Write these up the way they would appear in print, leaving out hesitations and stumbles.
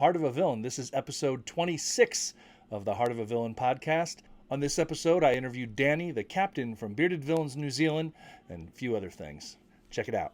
Heart of a Villain. This is episode 26 of the Heart of a Villain podcast. On this episode, I interviewed Danni, the captain from Bearded Villains New Zealand, and a few other things. Check it out.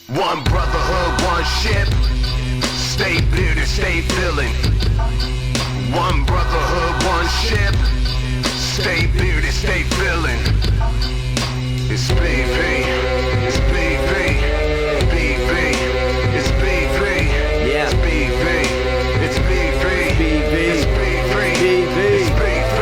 One brotherhood, one ship. Stay bearded, stay villain. One brotherhood, one ship. Stay bearded, stay villain. It's BV. It's BV. BV. It's BV. Yeah. It's BV. It's BV. BV. It's BV. BV. It's BV.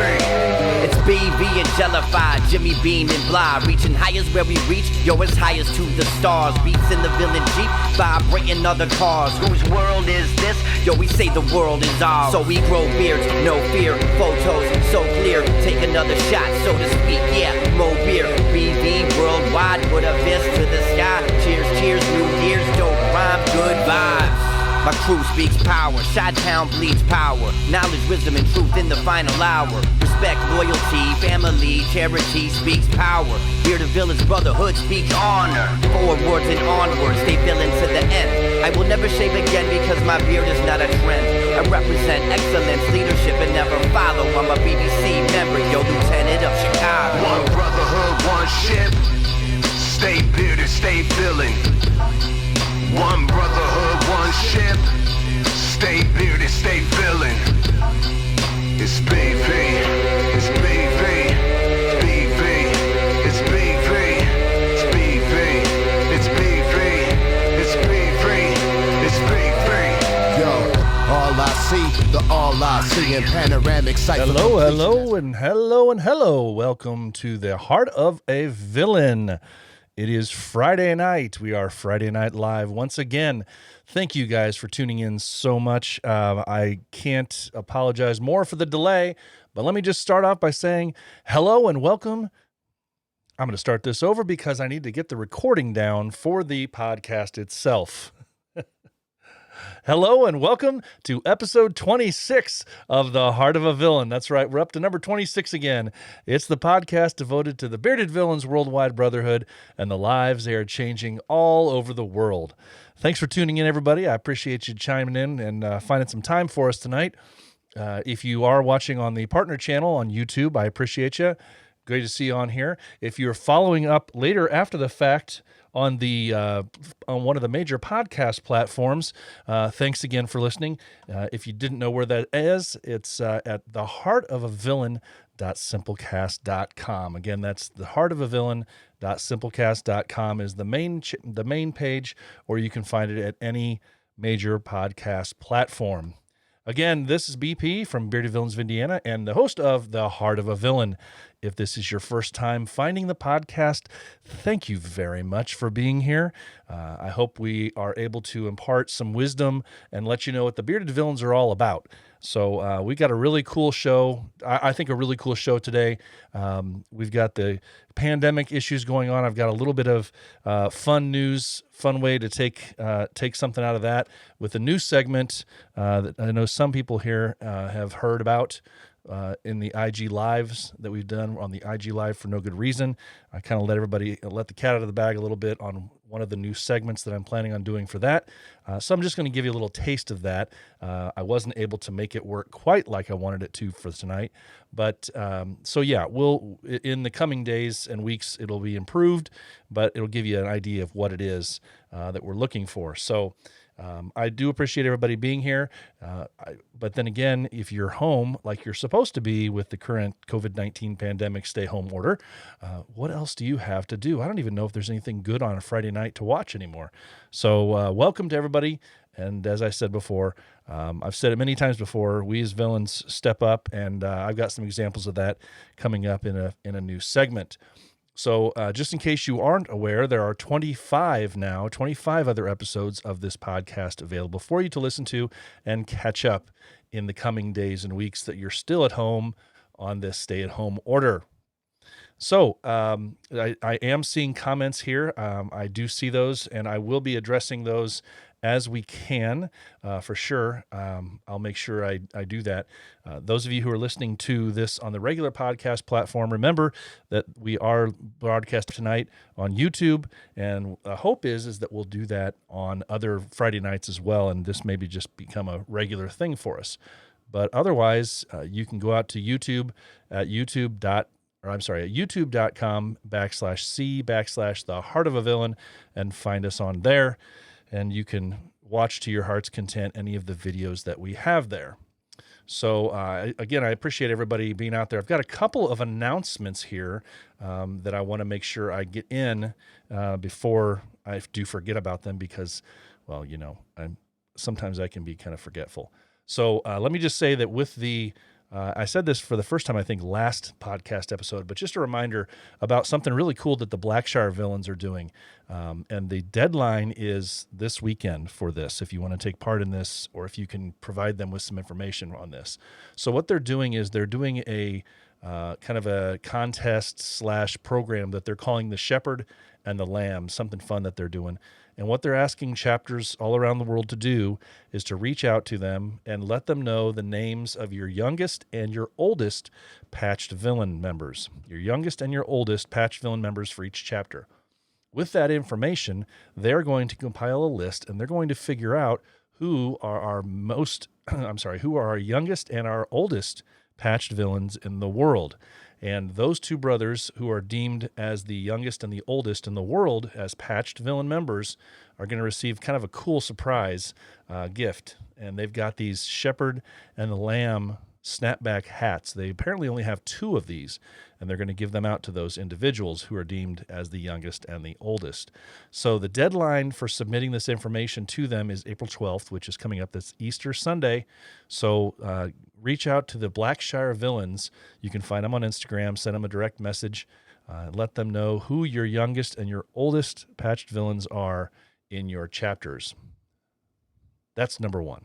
It's BV and Jellified, Jimmy Beam and Bly. Reaching high as where we reach, yo, as high as to the stars. Beats in the villain Jeep, vibrating other cars. Whose world is this? Yo, we say the world is ours. So we grow beards, no fear. Photos so clear, take another shot, so to speak. Yeah, more beer. BV worldwide, put a fist to the sky. Cheers, cheers, New Year's, dope rhyme, good vibes. My crew speaks power, Chi-Town bleeds power. Knowledge, wisdom, and truth in the final hour. Respect, loyalty, family, charity speaks power. Bearded Villains, brotherhood speaks honor. Forwards and onwards, stay villain to the end. I will never shave again because my beard is not a trend. I represent excellence, leadership, and never follow. I'm a BBC member, yo, Lieutenant of Chicago. One brotherhood, one ship. Stay bearded, stay villain. One brotherhood, one ship. Stay bearded, stay villain. It's BV. It's BV. It's BV. It's BV. It's BV. It's BV. It's BV. It's BV. Yo, all I see, the all I see in panoramic sight. Hello, hello, and hello, and hello. Welcome to the Heart of a Villain. It is Friday night. We are Friday Night Live once again. Thank you guys for tuning in so much. I can't apologize more for the delay, but let me just start off by saying hello and welcome. I'm going to start this over because I need to get the recording down for the podcast itself. Hello and welcome to episode 26 of The Heart of a Villain. That's right, we're up to number 26 again. It's the podcast devoted to the Bearded Villains Worldwide Brotherhood and the lives they are changing all over the world. Thanks for tuning in, everybody. I appreciate you chiming in and finding some time for us tonight. If you are watching on the partner channel on YouTube, I appreciate you. Great to see you on here. If you're following up later after the fact on the on one of the major podcast platforms, thanks again for listening. If you didn't know where that is, it's at theheartofavillain.simplecast.com. Again, that's theheartofavillain.simplecast.com is the main page, or you can find it at any major podcast platform. Again, this is BP from Bearded Villains of Indiana and the host of The Heart of a Villain. If this is your first time finding the podcast, thank you very much for being here. I hope we are able to impart some wisdom and let you know what the Bearded Villains are all about. So we got a really cool show. I think a really cool show today. We've got the pandemic issues going on. I've got a little bit of fun news, fun way to take something out of that with a new segment that I know some people here have heard about. In the IG Lives that we've done on the IG Live for no good reason. I kind of let the cat out of the bag a little bit on one of the new segments that I'm planning on doing for that. So I'm just going to give you a little taste of that. I wasn't able to make it work quite like I wanted it to for tonight. But so yeah, we'll in the coming days and weeks, it'll be improved, but it'll give you an idea of what it is that we're looking for. So I do appreciate everybody being here. But then again, if you're home like you're supposed to be with the current COVID-19 pandemic stay-home order, what else do you have to do? I don't even know if there's anything good on a Friday night to watch anymore. So welcome to everybody. And as I said before, I've said it many times before, we as villains step up, and I've got some examples of that coming up in a new segment. So just in case you aren't aware, there are 25 other episodes of this podcast available for you to listen to and catch up in the coming days and weeks that you're still at home on this stay-at-home order. So I am seeing comments here. I do see those, and I will be addressing those as we can, for sure. I'll make sure I do that. Those of you who are listening to this on the regular podcast platform, remember that we are broadcast tonight on YouTube, and the hope is that we'll do that on other Friday nights as well, and this maybe just become a regular thing for us. But otherwise, you can go out to YouTube at or I'm sorry, at youtube.com/C/The Heart of a Villain, and find us on there. And you can watch to your heart's content any of the videos that we have there. So, again, I appreciate everybody being out there. I've got a couple of announcements here that I want to make sure I get in before I do forget about them because, well, you know, sometimes I can be kind of forgetful. So let me just say that with the I said this for the first time, I think, last podcast episode, but just a reminder about something really cool that the Blackshire Villains are doing. And the deadline is this weekend for this, if you want to take part in this or if you can provide them with some information on this. So what they're doing is they're doing a kind of a contest / program that they're calling the Shepherd and the Lamb, something fun that they're doing. And what they're asking chapters all around the world to do is to reach out to them and let them know the names of your youngest and your oldest patched villain members. Your youngest and your oldest patched villain members for each chapter. With that information, they're going to compile a list and they're going to figure out who are our who are our youngest and our oldest patched villains in the world. And those two brothers who are deemed as the youngest and the oldest in the world as patched villain members are going to receive kind of a cool surprise gift. And they've got these Shepherd and the Lamb snapback hats. They apparently only have 2 of these, and they're going to give them out to those individuals who are deemed as the youngest and the oldest. So the deadline for submitting this information to them is April 12th, which is coming up this Easter Sunday. So reach out to the Blackshire Villains. You can find them on Instagram, send them a direct message, let them know who your youngest and your oldest patched villains are in your chapters. That's number 1.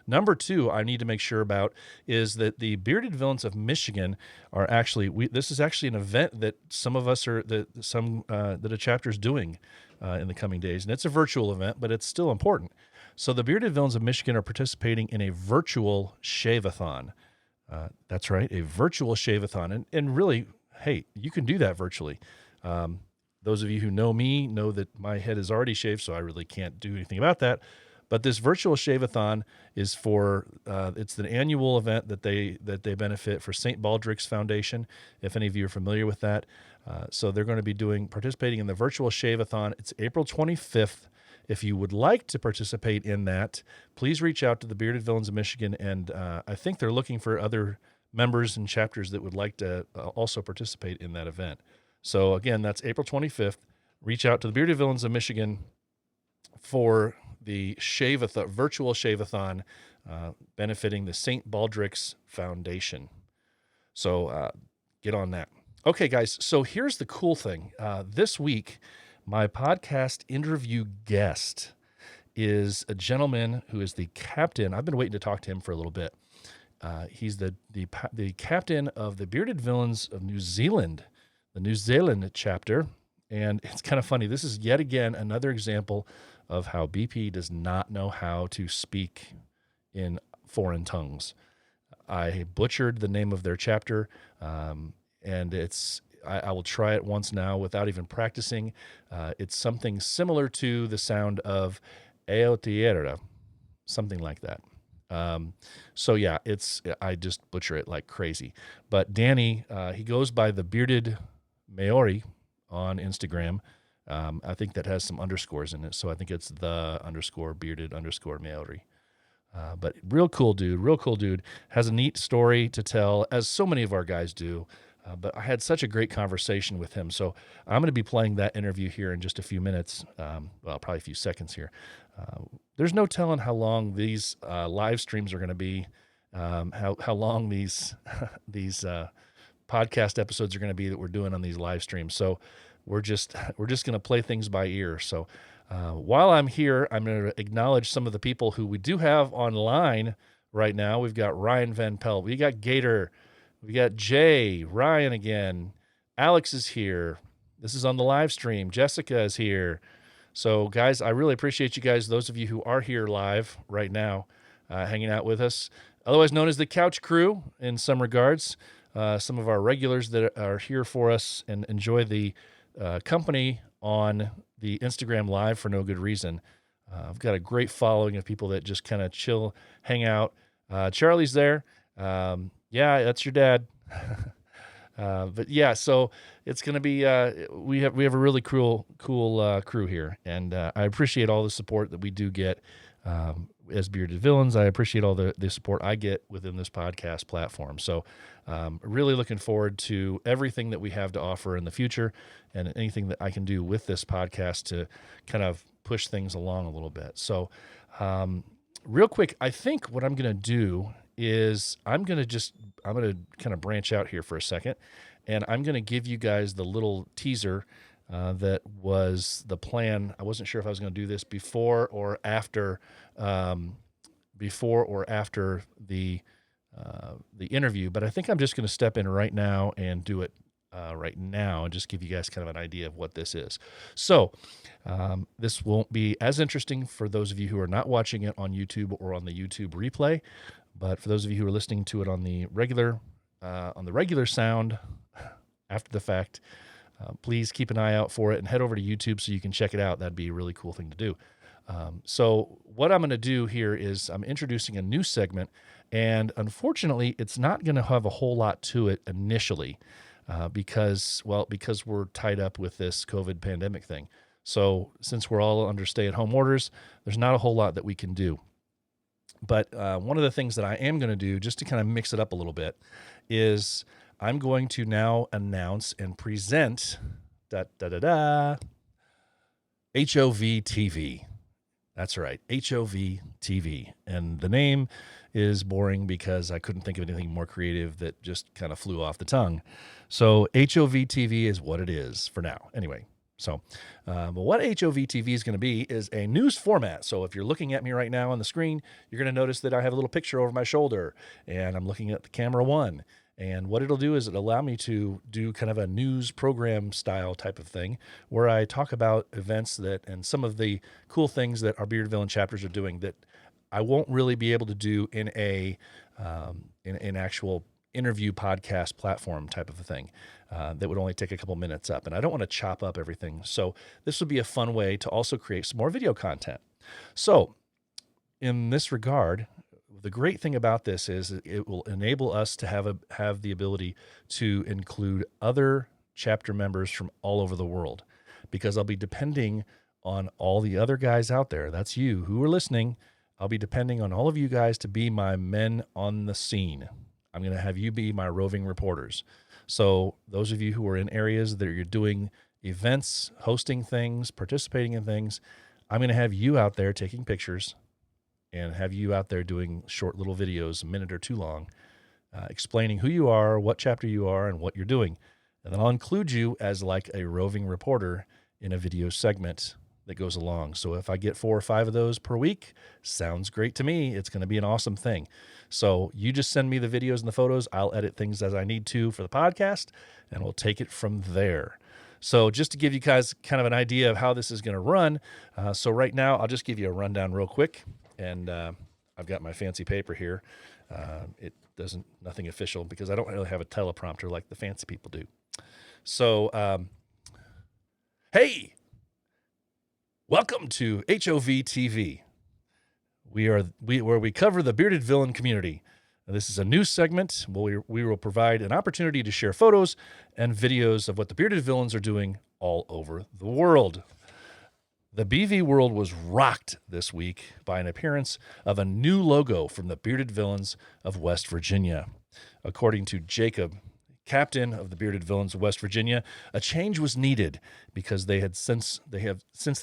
Number 2, I need to make sure about is that the Bearded Villains of Michigan are actually, this is actually an event that some of us are, that a chapter is doing in the coming days. And it's a virtual event, but it's still important. So the Bearded Villains of Michigan are participating in a virtual shave-a-thon. That's right, a virtual shave-a-thon. And really, hey, you can do that virtually. Those of you who know me know that my head is already shaved, so I really can't do anything about that. But this virtual shave-a-thon is for, it's an annual event that they benefit for St. Baldrick's Foundation, if any of you are familiar with that. So they're going to be participating in the virtual shave-a-thon. It's April 25th. If you would like to participate in that, please reach out to the Bearded Villains of Michigan. And I think they're looking for other members and chapters that would like to also participate in that event. So again, that's April 25th. Reach out to the Bearded Villains of Michigan for the virtual shave-a-thon benefiting the St. Baldrick's Foundation. So get on that. Okay, guys, so here's the cool thing. This week, my podcast interview guest is a gentleman who is the captain. I've been waiting to talk to him for a little bit. He's the captain of the Bearded Villains of New Zealand, the New Zealand chapter. And it's kind of funny. This is yet again another example of how BP does not know how to speak in foreign tongues. I butchered the name of their chapter, and I will try it once now without even practicing. It's something similar to the sound of Aotearoa, something like that. So yeah, I just butcher it like crazy. But Danny, he goes by the Bearded Maori on Instagram. I think that has some underscores in it, so I think it's the _bearded_Maori. But real cool dude, has a neat story to tell, as so many of our guys do. But I had such a great conversation with him, so I'm going to be playing that interview here in just a few minutes, probably a few seconds here. There's no telling how long these live streams are going to be, how long these podcast episodes are going to be that we're doing on these live streams. So we're just going to play things by ear. So while I'm here, I'm going to acknowledge some of the people who we do have online right now. We've got Ryan Van Pelt. We got Gator. We got Jay. Ryan again. Alex is here. This is on the live stream. Jessica is here. So, guys, I really appreciate you guys, those of you who are here live right now, hanging out with us, otherwise known as the Couch Crew in some regards. Some of our regulars that are here for us and enjoy the company on the Instagram Live for no good reason. I've got a great following of people that just kind of chill, hang out. Charlie's there. Yeah, that's your dad. But yeah, so it's going to be we have a really cool crew here, and I appreciate all the support that we do get as Bearded Villains. I appreciate all the support I get within this podcast platform. So really looking forward to everything that we have to offer in the future, and anything that I can do with this podcast to kind of push things along a little bit. So real quick, I think what I'm going to do is I'm going to kind of branch out here for a second, and I'm going to give you guys the little teaser that was the plan. I wasn't sure if I was going to do this before or after the interview, but I think I'm just going to step in right now and do it right now and just give you guys kind of an idea of what this is. So this won't be as interesting for those of you who are not watching it on YouTube or on the YouTube replay, but for those of you who are listening to it on the regular sound after the fact, please keep an eye out for it and head over to YouTube so you can check it out. That'd be a really cool thing to do. So what I'm going to do here is I'm introducing a new segment, and unfortunately, it's not going to have a whole lot to it initially because we're tied up with this COVID pandemic thing. So since we're all under stay-at-home orders, there's not a whole lot that we can do. But one of the things that I am going to do, just to kind of mix it up a little bit, is I'm going to now announce and present HOV TV. That's right, HOV TV. And the name is boring because I couldn't think of anything more creative that just kind of flew off the tongue. So HOV TV is what it is for now. Anyway, so but what HOV TV is going to be is a news format. So if you're looking at me right now on the screen, you're going to notice that I have a little picture over my shoulder, and I'm looking at the camera one. And what it'll do is it'll allow me to do kind of a news program style type of thing where I talk about events and some of the cool things that our Bearded Villain chapters are doing that I won't really be able to do in an actual interview podcast platform type of a thing that would only take a couple minutes up. And I don't want to chop up everything. So this would be a fun way to also create some more video content. So in this regard, the great thing about this is it will enable us to have the ability to include other chapter members from all over the world, because I'll be depending on all the other guys out there. That's you who are listening. I'll be depending on all of you guys to be my men on the scene. I'm going to have you be my roving reporters. So those of you who are in areas that you're doing events, hosting things, participating in things, I'm going to have you out there taking pictures and have you out there doing short little videos, a minute or two long, explaining who you are, what chapter you are, and what you're doing. And then I'll include you as like a roving reporter in a video segment that goes along. So if I get 4 or 5 of those per week, sounds great to me. It's going to be an awesome thing. So you just send me the videos and the photos. I'll edit things as I need to for the podcast, and we'll take it from there. So just to give you guys kind of an idea of how this is going to run. So right now, I'll just give you a rundown real quick. And I've got my fancy paper here. Nothing official because I don't really have a teleprompter like the fancy people do. So, hey, welcome to HOV TV. Where we cover the Bearded Villain community. Now, this is a news segment where we will provide an opportunity to share photos and videos of what the Bearded Villains are doing all over the world. The BV world was rocked this week by an appearance of a new logo from the Bearded Villains of West Virginia. According to Jacob, captain of the Bearded Villains of West Virginia, a change was needed because they have since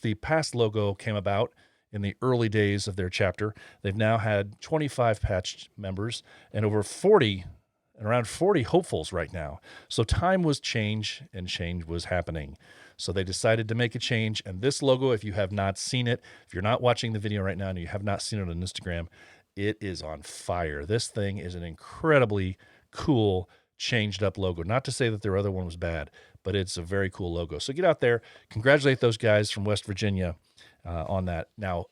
the past logo came about in the early days of their chapter. They've now had 25 patched members and around 40 hopefuls right now. So time was change, and change was happening. So they decided to make a change. And this logo, if you have not seen it, if you're not watching the video right now and you have not seen it on Instagram, it is on fire. This thing is an incredibly cool, changed up logo. Not to say that their other one was bad, but it's a very cool logo. So get out there, congratulate those guys from West Virginia on that. Now,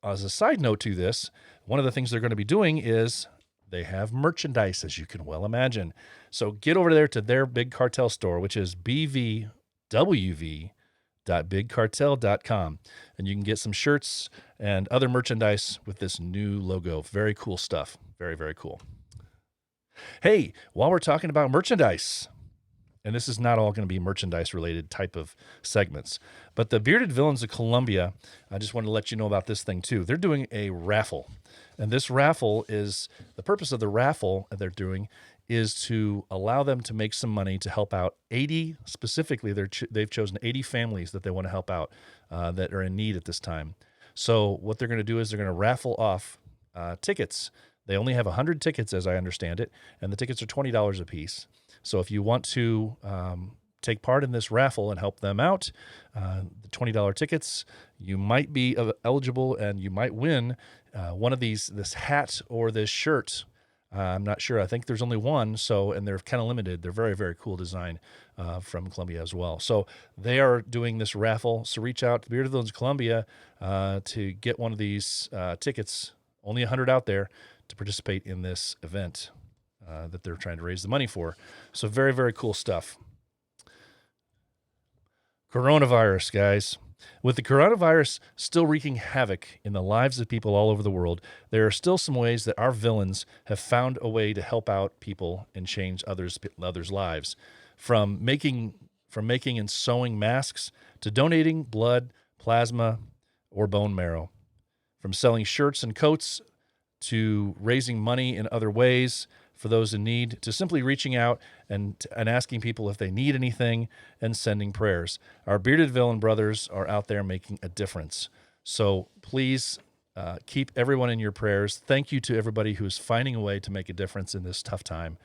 as a side note to this, one of the things they're going to be doing is they have merchandise, as you can well imagine. So get over there to their Big Cartel store, which is bvwv.bigcartel.com. And you can get some shirts and other merchandise with this new logo. Very cool stuff. Very, very cool. Hey, while we're talking about merchandise, and this is not all going to be merchandise related type of segments, but the Bearded Villains of Columbia, I just wanted to let you know about this thing too. They're doing a raffle, and this raffle is the purpose of the raffle they're doing is to allow them to make some money to help out 80 specifically. They've chosen 80 families that they want to help out that are in need at this time. So what they're going to do is they're going to raffle off tickets. They only have 100 tickets, as I understand it, and the tickets are $20 a piece. So if you want to take part in this raffle and help them out, the $20 tickets, you might be eligible and you might win one of this hat or this shirt. I'm not sure. I think there's only one, and they're kind of limited. They're very, very cool design from Columbia as well. So they are doing this raffle. So reach out to Bearded Villains Columbia to get one of these tickets. Only 100 out there to participate in this event that they're trying to raise the money for. So very, very cool stuff. Coronavirus, guys. With the coronavirus still wreaking havoc in the lives of people all over the world, there are still some ways that our villains have found a way to help out people and change others' lives. From making and sewing masks to donating blood, plasma, or bone marrow. From selling shirts and coats to raising money in other ways for those in need, to simply reaching out and asking people if they need anything and sending prayers. Our Bearded Villain brothers are out there making a difference. So please keep everyone in your prayers. Thank you to everybody who is finding a way to make a difference in this tough time.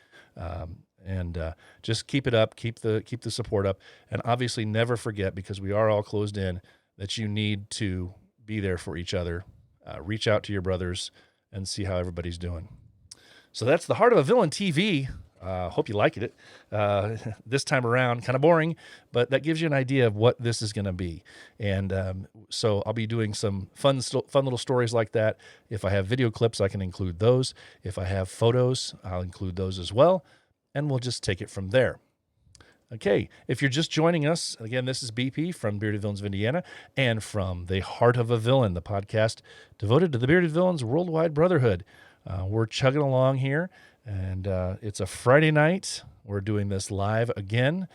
And just keep it up, keep the support up. And obviously never forget, because we are all closed in, that you need to be there for each other. Reach out to your brothers and see how everybody's doing. So that's the Heart of a Villain TV. Hope you like it. This time around, kind of boring, but that gives you an idea of what this is going to be. And so I'll be doing some fun little stories like that. If I have video clips, I can include those. If I have photos, I'll include those as well. And we'll just take it from there. Okay, if you're just joining us, again, this is BP from Bearded Villains of Indiana and from The Heart of a Villain, the podcast devoted to the Bearded Villains Worldwide Brotherhood. We're chugging along here, and it's a Friday night. We're doing this live again,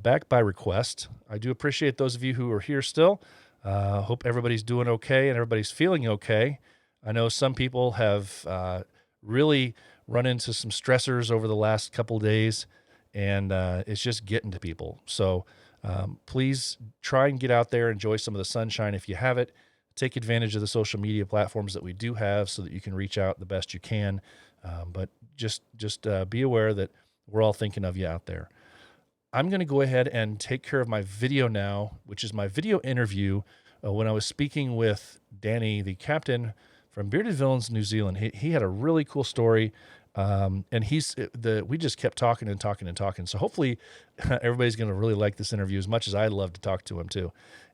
back by request. I do appreciate those of you who are here still. Hope everybody's doing okay and everybody's feeling okay. I know some people have really run into some stressors over the last couple of days, and it's just getting to people. So please try and get out there, enjoy some of the sunshine if you have it. Take advantage of the social media platforms that we do have so that you can reach out the best you can. But just be aware that we're all thinking of you out there. I'm going to go ahead and take care of my video now, which is my video interview when I was speaking with Danni, the captain from Bearded Villains New Zealand. He had a really cool story. And we just kept talking and talking and talking. So hopefully everybody's going to really like this interview as much as I love to talk to him too.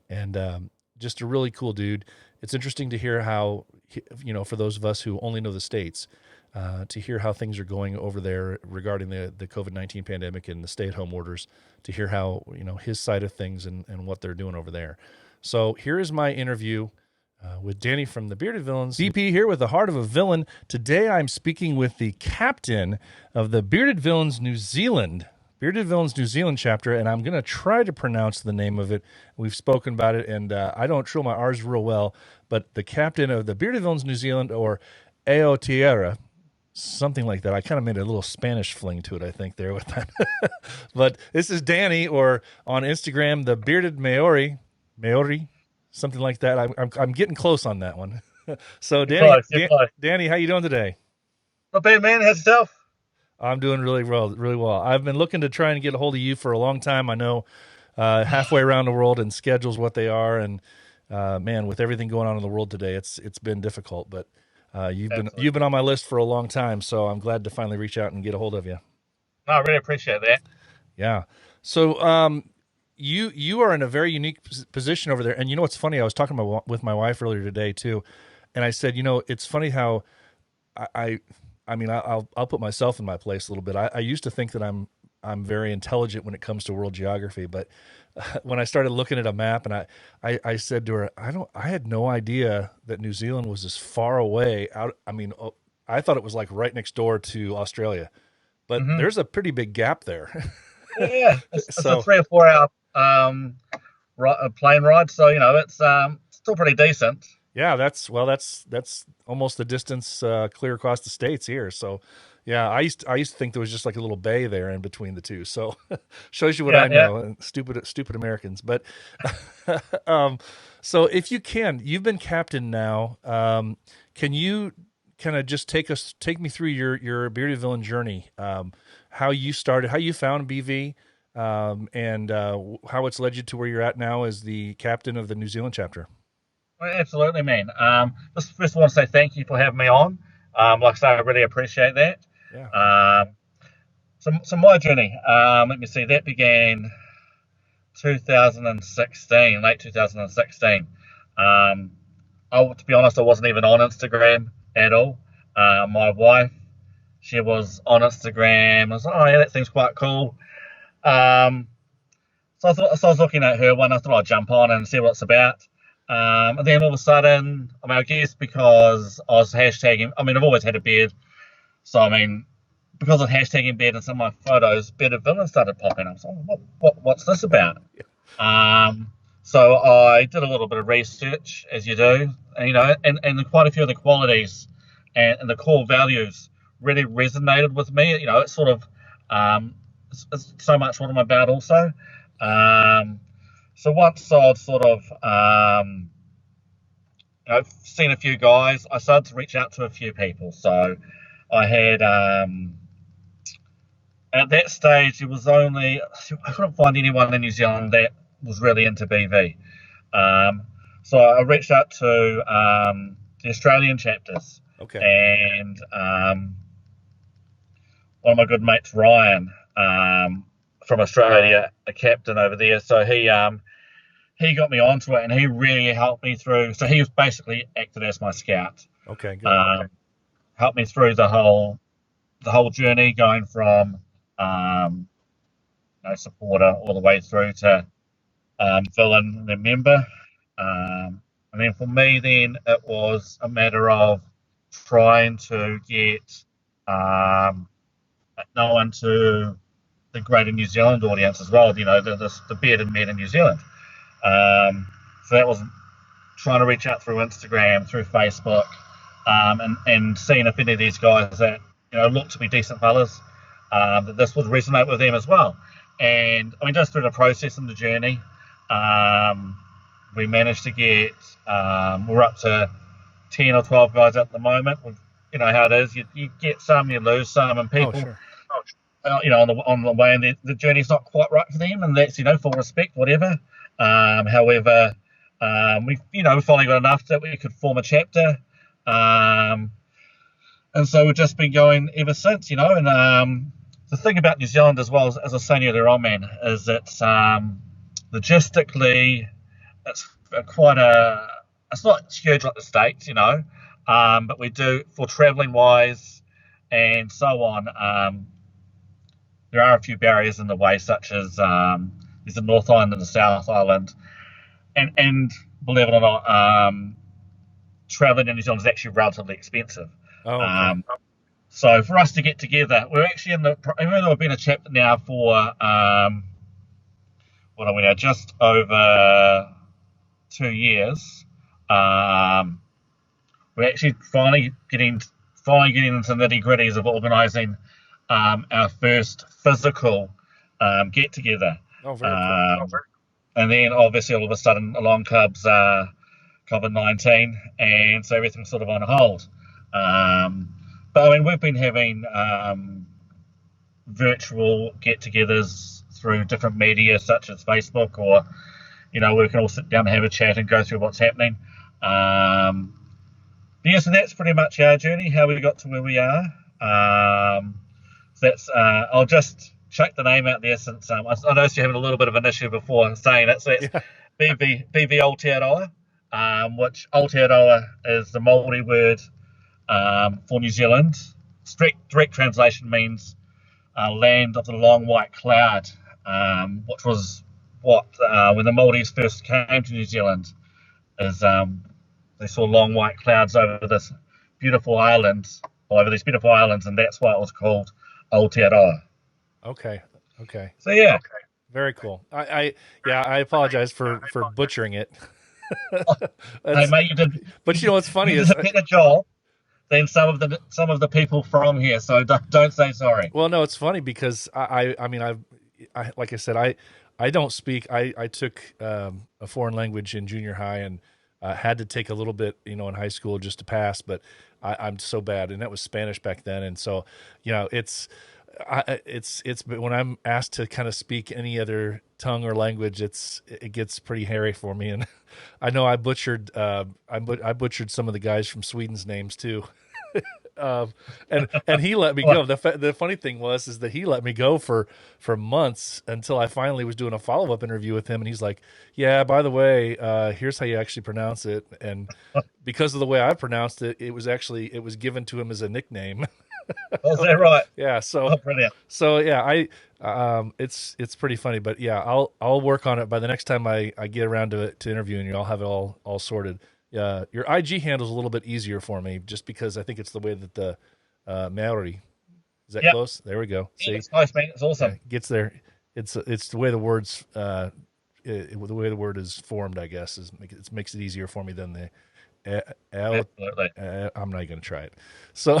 And just a really cool dude. It's interesting to hear how, for those of us who only know the States, to hear how things are going over there regarding the COVID-19 pandemic and the stay-at-home orders, to hear how, his side of things and what they're doing over there. So here is my interview with Danni from the Bearded Villains. BP here with the Heart of a Villain. Today I'm speaking with the captain of the Bearded Villains New Zealand chapter, and I'm going to try to pronounce the name of it. We've spoken about it, and I don't trill my R's real well, but the captain of the Bearded Villains New Zealand, or Aotearoa, something like that. I kind of made a little Spanish fling to it, I think, there with that. But this is Danni, or on Instagram, the Bearded Maori, something like that. I'm getting close on that one. So Danni, how you doing today? Not bad, man. How's yourself? I'm doing really well. I've been looking to try and get a hold of you for a long time. I know halfway around the world and schedules what they are, and man, with everything going on in the world today, it's been difficult. But you've been on my list for a long time, so I'm glad to finally reach out and get a hold of you. No, I really appreciate that. Yeah. So you are in a very unique position over there, and you know what's funny? I was talking with my wife earlier today too, and I said, it's funny how I'll put myself in my place a little bit. I used to think that I'm very intelligent when it comes to world geography, but when I started looking at a map, and I said to her, I had no idea that New Zealand was as far away out. I thought it was like right next door to Australia, but there's a pretty big gap there. Yeah, it's a So 3 or 4 hour plane ride, so it's still pretty decent. yeah, that's almost the distance clear across the states here. So yeah, I used to think there was just like a little bay there in between the two. So shows you what Yeah, I yeah. know, stupid Americans. But um, so if you can, you've been captain now. Can you kind of just take me through your bearded villain journey? How you started, how you found BV, and how it's led you to where you're at now as the captain of the New Zealand chapter. Well, absolutely, man. Just first, I want to say thank you for having me on. Like I say, I really appreciate that. Yeah. Um, so my journey, let me see, that began 2016, late 2016. Um, to be honest, I wasn't even on Instagram at all. My wife, she was on Instagram. I was like, oh yeah, that seems quite cool. Um, so I was looking at her one. I thought I'd jump on and see what it's about. And then all of a sudden, I mean, I guess because I was hashtagging. I mean, I've always had a beard, so I mean, because of hashtagging beard in some of my photos, bearded villain started popping up. So what's this about? Um, so I did a little bit of research, as you do, and quite a few of the qualities and the core values really resonated with me. It's sort of it's so much what I'm about also. Um, so once I'd sort of seen a few guys, I started to reach out to a few people. So I had at that stage it was only I couldn't find anyone in New Zealand that was really into BV. Um, so I reached out to the Australian chapters, Okay. and one of my good mates, Ryan, from Australia, a captain over there. So he got me onto it, and he really helped me through. So he was basically acted as my scout, Okay. Good. helped me through the whole journey, going from um, supporter all the way through to villain and then member. And then for me, then it was a matter of trying to get um, known to the greater New Zealand audience as well. The bearded men in New Zealand. So that was trying to reach out through Instagram, through Facebook, and seeing if any of these guys that look to be decent fellas, that this would resonate with them as well. And I mean, just through the process and the journey, we managed to get we're up to 10 or 12 guys at the moment. You know how it is. You get some, you lose some, and Oh, people, sure. on the way, and the journey's not quite right for them, and that's full respect, whatever. However, we finally got enough that we could form a chapter, and so we've just been going ever since. And the thing about New Zealand as well, as I was saying earlier on, man, is it's logistically it's quite a it's not huge like the States, but we do for travelling wise and so on. There are a few barriers in the way, such as there's the North Island and the South Island, and believe it or not, travelling in New Zealand is actually relatively expensive. Oh, okay. So for us to get together, we're actually even though we've been a chapter now for what are we now, just over 2 years. We're actually finally getting into the nitty gritties of organising our first physical get together. Oh, very cool. And then obviously all of a sudden along comes COVID-19, and so everything's sort of on hold. But I mean, we've been having virtual get-togethers through different media such as Facebook, or we can all sit down and have a chat and go through what's happening. So that's pretty much our journey, how we got to where we are. That's I'll just check the name out there, since I noticed you're having a little bit of an issue before saying it. So it's BV Aotearoa, which Aotearoa is the Māori word for New Zealand. Direct translation means land of the long white cloud, which was what when the Māoris first came to New Zealand, is they saw long white clouds over these beautiful islands, and that's why it was called Aotearoa. Okay. Okay. So yeah, Very cool. I apologize for butchering it. hey That's, mate, but you know what's funny you did is, a better job than some of the people from here. So don't say sorry. well, no, it's funny because I mean, I like I said, I don't speak. I took a foreign language in junior high and had to take a little bit, in high school just to pass. But I'm so bad, and that was Spanish back then. And so, but when I'm asked to kind of speak any other tongue or language, it gets pretty hairy for me. And I know I butchered I butchered some of the guys from Sweden's names too. And he let me Well, go. The funny thing is that he let me go for months until I finally was doing a follow up interview with him, and he's like, "Yeah, by the way, here's how you actually pronounce it." And because of the way I pronounced it, it was given to him as a nickname. was that right? Yeah, Oh, brilliant. yeah, it's pretty funny, but yeah, I'll work on it by the next time I get around to interviewing you. I'll have it all sorted. Your IG handle's a little bit easier for me, just because I think it's the way that the Maori, is that Yep. close? There we go. Yeah, See, it's nice, man. It's awesome. gets there. It's the way the words the way the word is formed. I guess it makes it easier for me than the Absolutely. I'm not going to try it. So,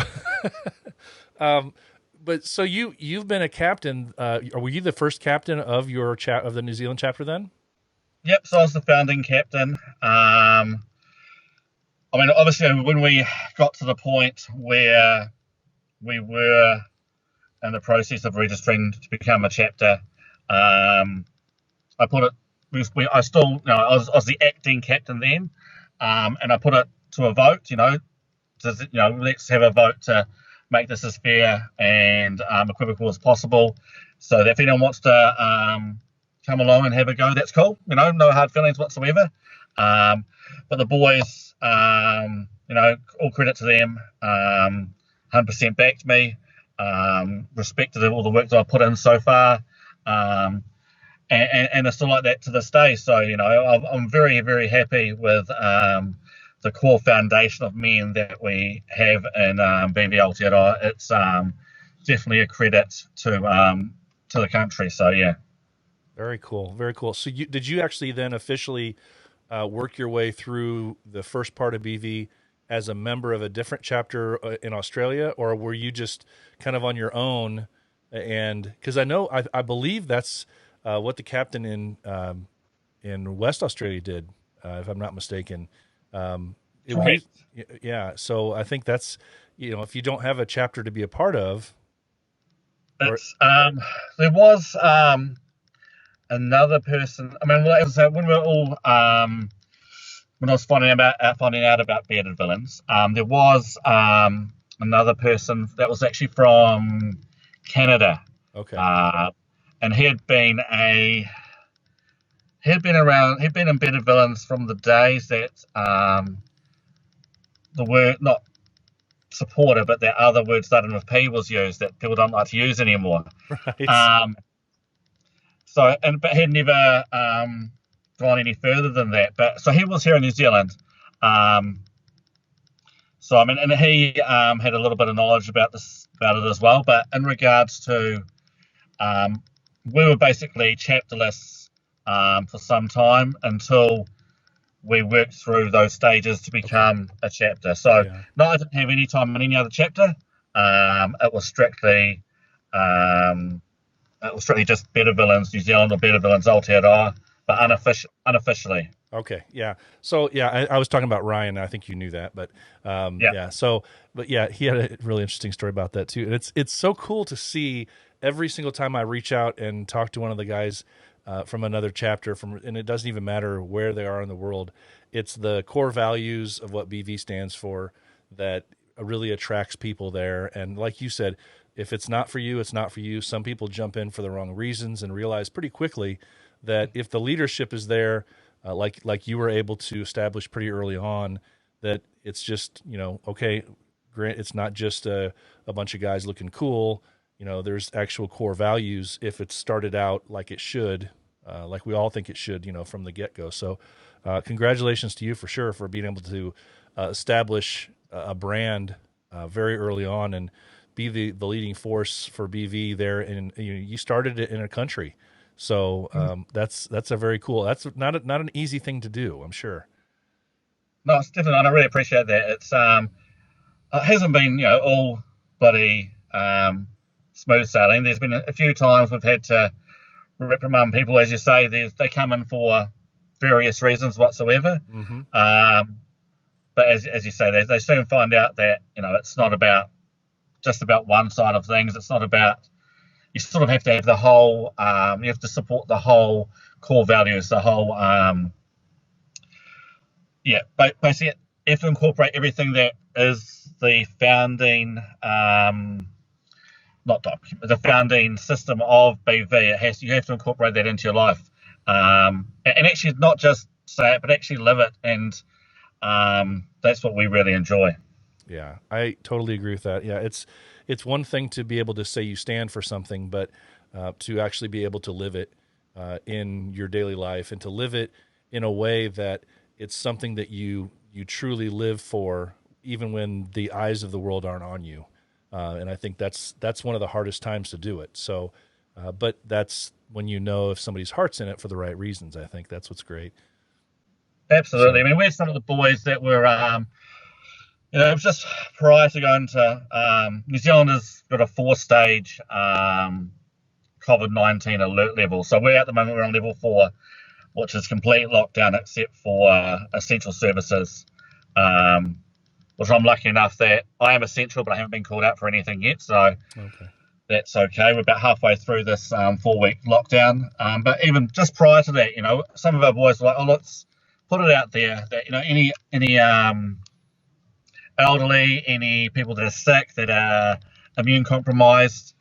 but so you've been a captain. Were you the first captain of of the New Zealand chapter then? Yep. So I was the founding captain. I mean, obviously, when we got to the point where we were in the process of registering to become a chapter, I put it. I still, I was the acting captain then, and I put it to a vote. Let's have a vote to make this as fair and equivocal as possible. So that if anyone wants to come along and have a go, that's cool. No hard feelings whatsoever. But the boys, all credit to them. 100% backed me. Respected all the work that I put in so far. And it's still like that to this day. So, I'm very, very happy with the core foundation of men that we have in BV Aotearoa. It's definitely a credit to the country. So, yeah. Very cool. Very cool. So did you actually then officially work your way through the first part of BV as a member of a different chapter in Australia, or were you just kind of on your own? And because I believe that's what the captain in West Australia did, if I'm not mistaken. Correct. Yeah. So I think that's, if you don't have a chapter to be a part of, There was another person. I mean, when we were all when I was finding out about bearded villains, there was another person that was actually from Canada. okay. And he'd been in bearded villains from the days that the word not supporter, but that other word starting with P was used that people don't like to use anymore. Right. But he'd never gone any further than that. But so he was here in New Zealand. So I mean, and he had a little bit of knowledge about it as well. But in regards to, we were basically chapterless for some time until we worked through those stages to become a chapter. So Yeah. no, I didn't have any time in any other chapter. It was strictly just Better Villains New Zealand or Better Villains Aotearoa, but unofficially. Okay, yeah. So yeah, I was talking about Ryan. I think you knew that, but yeah. So, but yeah, he had a really interesting story about that too. And it's so cool to see every single time I reach out and talk to one of the guys from another chapter, and it doesn't even matter where they are in the world. It's the core values of what BV stands for that really attracts people there. And like you said, if it's not for you, it's not for you. Some people jump in for the wrong reasons and realize pretty quickly that if the leadership is there, like you were able to establish pretty early on, that it's just, okay, grant it's not just a bunch of guys looking cool. There's actual core values if it's started out like it should, like we all think it should, from the get-go. So congratulations to you for sure for being able to establish a brand very early on. And be the leading force for BV there, and you started it in a country. So that's a very cool. That's not an easy thing to do, I'm sure. No, it's definitely. I really appreciate that. It hasn't been all bloody smooth sailing. There's been a few times we've had to reprimand people, as you say. They come in for various reasons whatsoever. But as you say, they soon find out that it's not about just about one side of things. It's not about, you sort of have to have the whole. You have to support the whole core values, the whole. Basically, you have to incorporate everything that is the founding, the founding system of BV. You have to incorporate that into your life, and actually not just say it, but actually live it, and that's what we really enjoy. Yeah, I totally agree with that. Yeah, it's one thing to be able to say you stand for something, but to actually be able to live it in your daily life, and to live it in a way that it's something that you truly live for, even when the eyes of the world aren't on you. And I think that's one of the hardest times to do it. So, but that's when if somebody's heart's in it for the right reasons. I think that's what's great. Absolutely. So, I mean, we're some of the boys that were, it was just prior to going to New Zealand has got a 4-stage COVID-19 alert level. So at the moment we're on level 4, which is complete lockdown except for essential services. Which I'm lucky enough that I am essential, but I haven't been called out for anything yet, so that's okay. We're about halfway through this 4-week lockdown. But even just prior to that, some of our boys were like, "Oh, let's put it out there that any elderly, any people that are sick, that are immune compromised,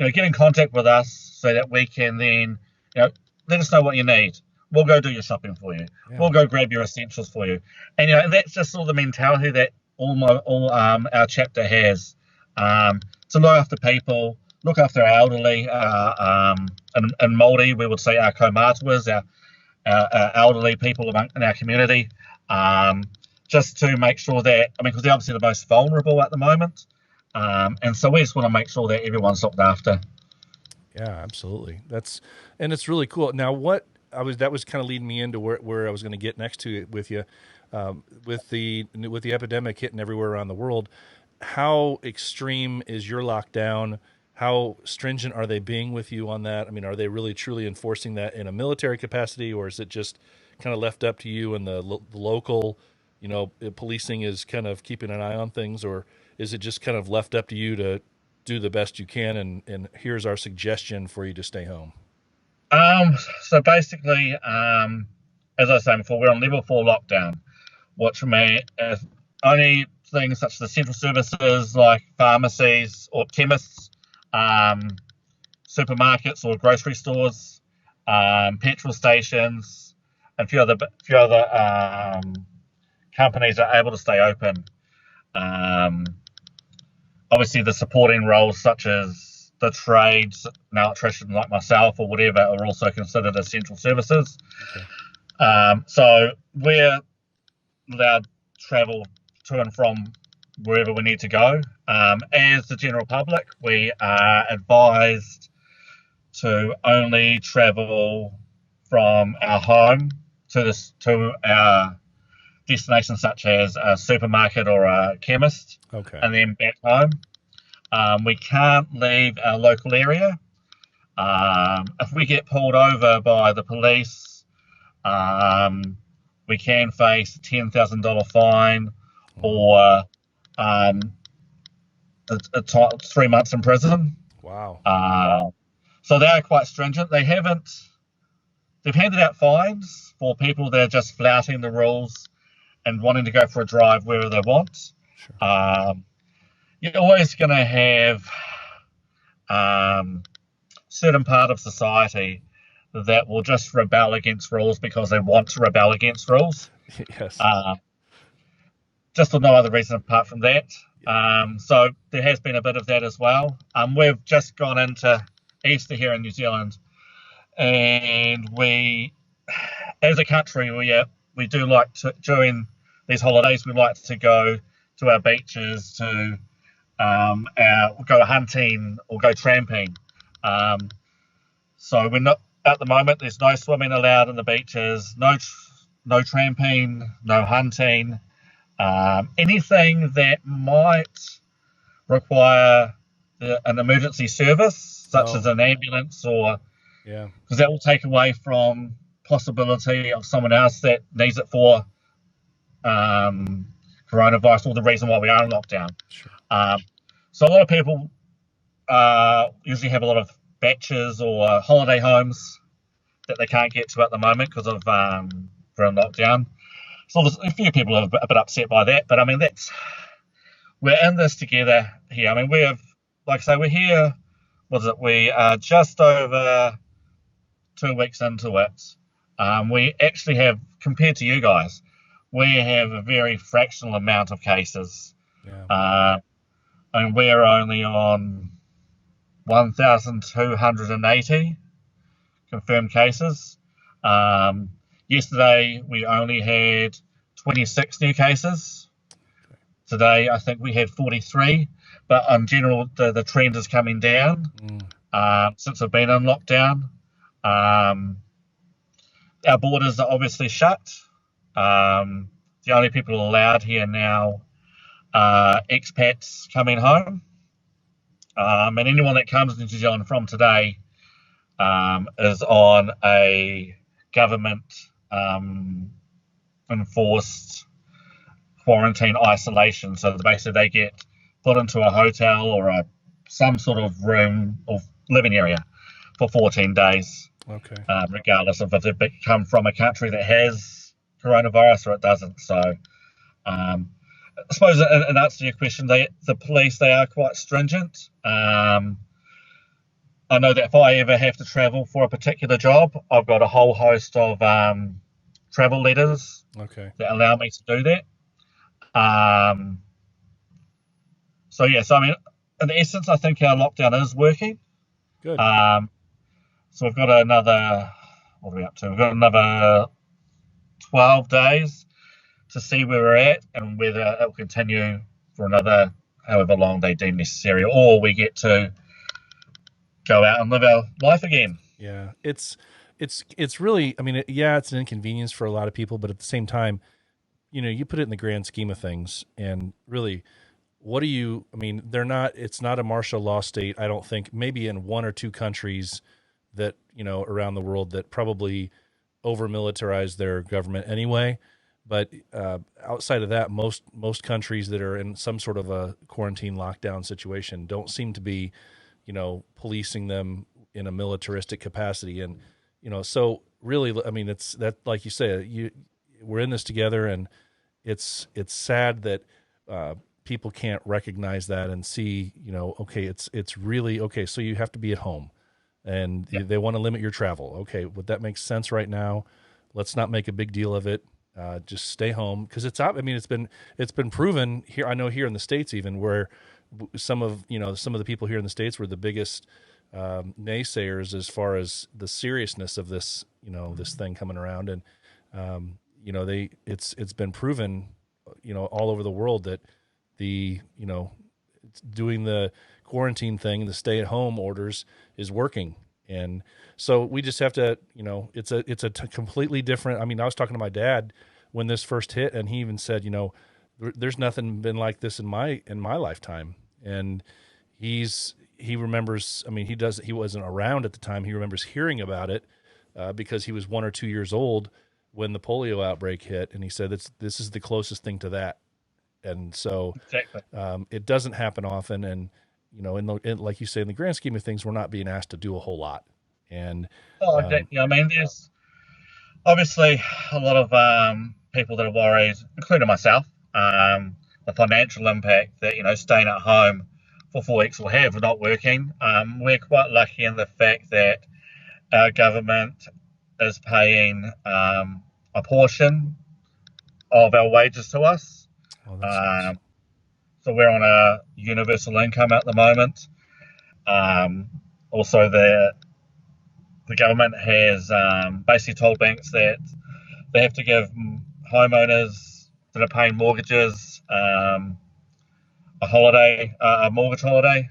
get in contact with us so that we can then, let us know what you need. We'll go do your shopping for you. Yeah. We'll go grab your essentials for you." And that's just sort of the mentality that all our chapter has, to look after people, look after our elderly. In Māori, we would say our kaumātuas, our elderly people in our community, just to make sure that, because they're obviously the most vulnerable at the moment, and so we just want to make sure that everyone's looked after. Yeah, absolutely. And it's really cool. Now, that was kind of leading me into where I was going to get next to it with you, with the epidemic hitting everywhere around the world. How extreme is your lockdown? How stringent are they being with you on that? I mean, are they really truly enforcing that in a military capacity, or is it just kind of left up to you and the local, policing is kind of keeping an eye on things, or is it just kind of left up to you to do the best you can, and here's our suggestion for you to stay home? So basically, as I was saying before, we're on level 4 lockdown, which means only things such as essential services like pharmacies or chemists, supermarkets or grocery stores, petrol stations, and a few other companies are able to stay open. Obviously, the supporting roles such as the trades, an electrician like myself or whatever, are also considered essential services. Okay. So we're allowed to travel to and from wherever we need to go. As the general public, we are advised to only travel from our home to our destination, such as a supermarket or a chemist, and then back home. We can't leave our local area. If we get pulled over by the police, we can face a $10,000 fine or 3 months in prison. Wow. So they are quite stringent. They've handed out fines for people that are just flouting the rules and wanting to go for a drive wherever they want. Sure. You're always going to have certain part of society that will just rebel against rules because they want to rebel against rules. Yes. Just for no other reason apart from that. So there has been a bit of that as well. We've just gone into Easter here in New Zealand, and we, as a country, we do like to, during these holidays, we like to go to our beaches, to go hunting or go tramping. So we're not at the moment. There's no swimming allowed in the beaches. No tramping. No hunting. Anything that might require an emergency service, such as an ambulance, or because that will take away from possibility of someone else that needs it for coronavirus, or the reason why we are in lockdown. Sure. So a lot of people usually have a lot of batches or holiday homes that they can't get to at the moment because of we're in lockdown. So there's a few people are a bit upset by that, but I mean we're in this together here. I mean like I say, we're here. We are just over 2 weeks into it. We actually have, compared to you guys, we have a very fractional amount of cases. Yeah. And we're only on 1,280 confirmed cases. Yesterday, we only had 26 new cases. Today, I think we had 43. But in general, the trend is coming down since we've been in lockdown. Our borders are obviously shut. The only people allowed here now are expats coming home. And anyone that comes into New Zealand from today is on a government enforced quarantine isolation. So basically they get put into a hotel or some sort of room or living area for 14 days. Okay. Regardless of if they come from a country that has coronavirus or it doesn't. So I suppose in answer to your question, the police, they are quite stringent. I know that if I ever have to travel for a particular job, I've got a whole host of travel letters that allow me to do that. So I mean, in essence, I think our lockdown is working. Good. So we've got another, what are we up to? We've got another 12 days to see where we're at and whether it will continue for another however long they deem necessary, or we get to go out and live our life again. Yeah, it's really, I mean, it's an inconvenience for a lot of people, but at the same time, you put it in the grand scheme of things, and really, it's not a martial law state, I don't think, maybe in one or two countries that, around the world that probably over-militarize their government anyway. But outside of that, most countries that are in some sort of a quarantine lockdown situation don't seem to be, policing them in a militaristic capacity. And, so really, I mean, it's that, like you say, we're in this together, and it's sad that people can't recognize that and see, okay, it's really, okay, so you have to be at home, and they want to limit your travel. Okay, well, that makes sense right now. Let's not make a big deal of it. Just stay home, because it's been proven here. I know here in the States, even, where some of the people here in the States were the biggest naysayers as far as the seriousness of this, this thing coming around. And, it's been proven, all over the world that doing the quarantine thing, the stay at home orders is working. And so we just have to, it's a completely different. I mean, I was talking to my dad when this first hit, and he even said, there's nothing been like this in my lifetime. And he remembers, I mean, he wasn't around at the time. He remembers hearing about it because he was 1 or 2 years old when the polio outbreak hit. And he said, this is the closest thing to that. And so Exactly. It doesn't happen often. And, like you say, in the grand scheme of things, we're not being asked to do a whole lot. And exactly. I mean, there's obviously a lot of people that are worried, including myself, the financial impact that, staying at home for 4 weeks will have not working. We're quite lucky in the fact that our government is paying a portion of our wages to us. Oh, that's nice. So we're on a universal income at the moment. Also, the government has basically told banks that they have to give homeowners that are paying mortgages a holiday, a mortgage holiday.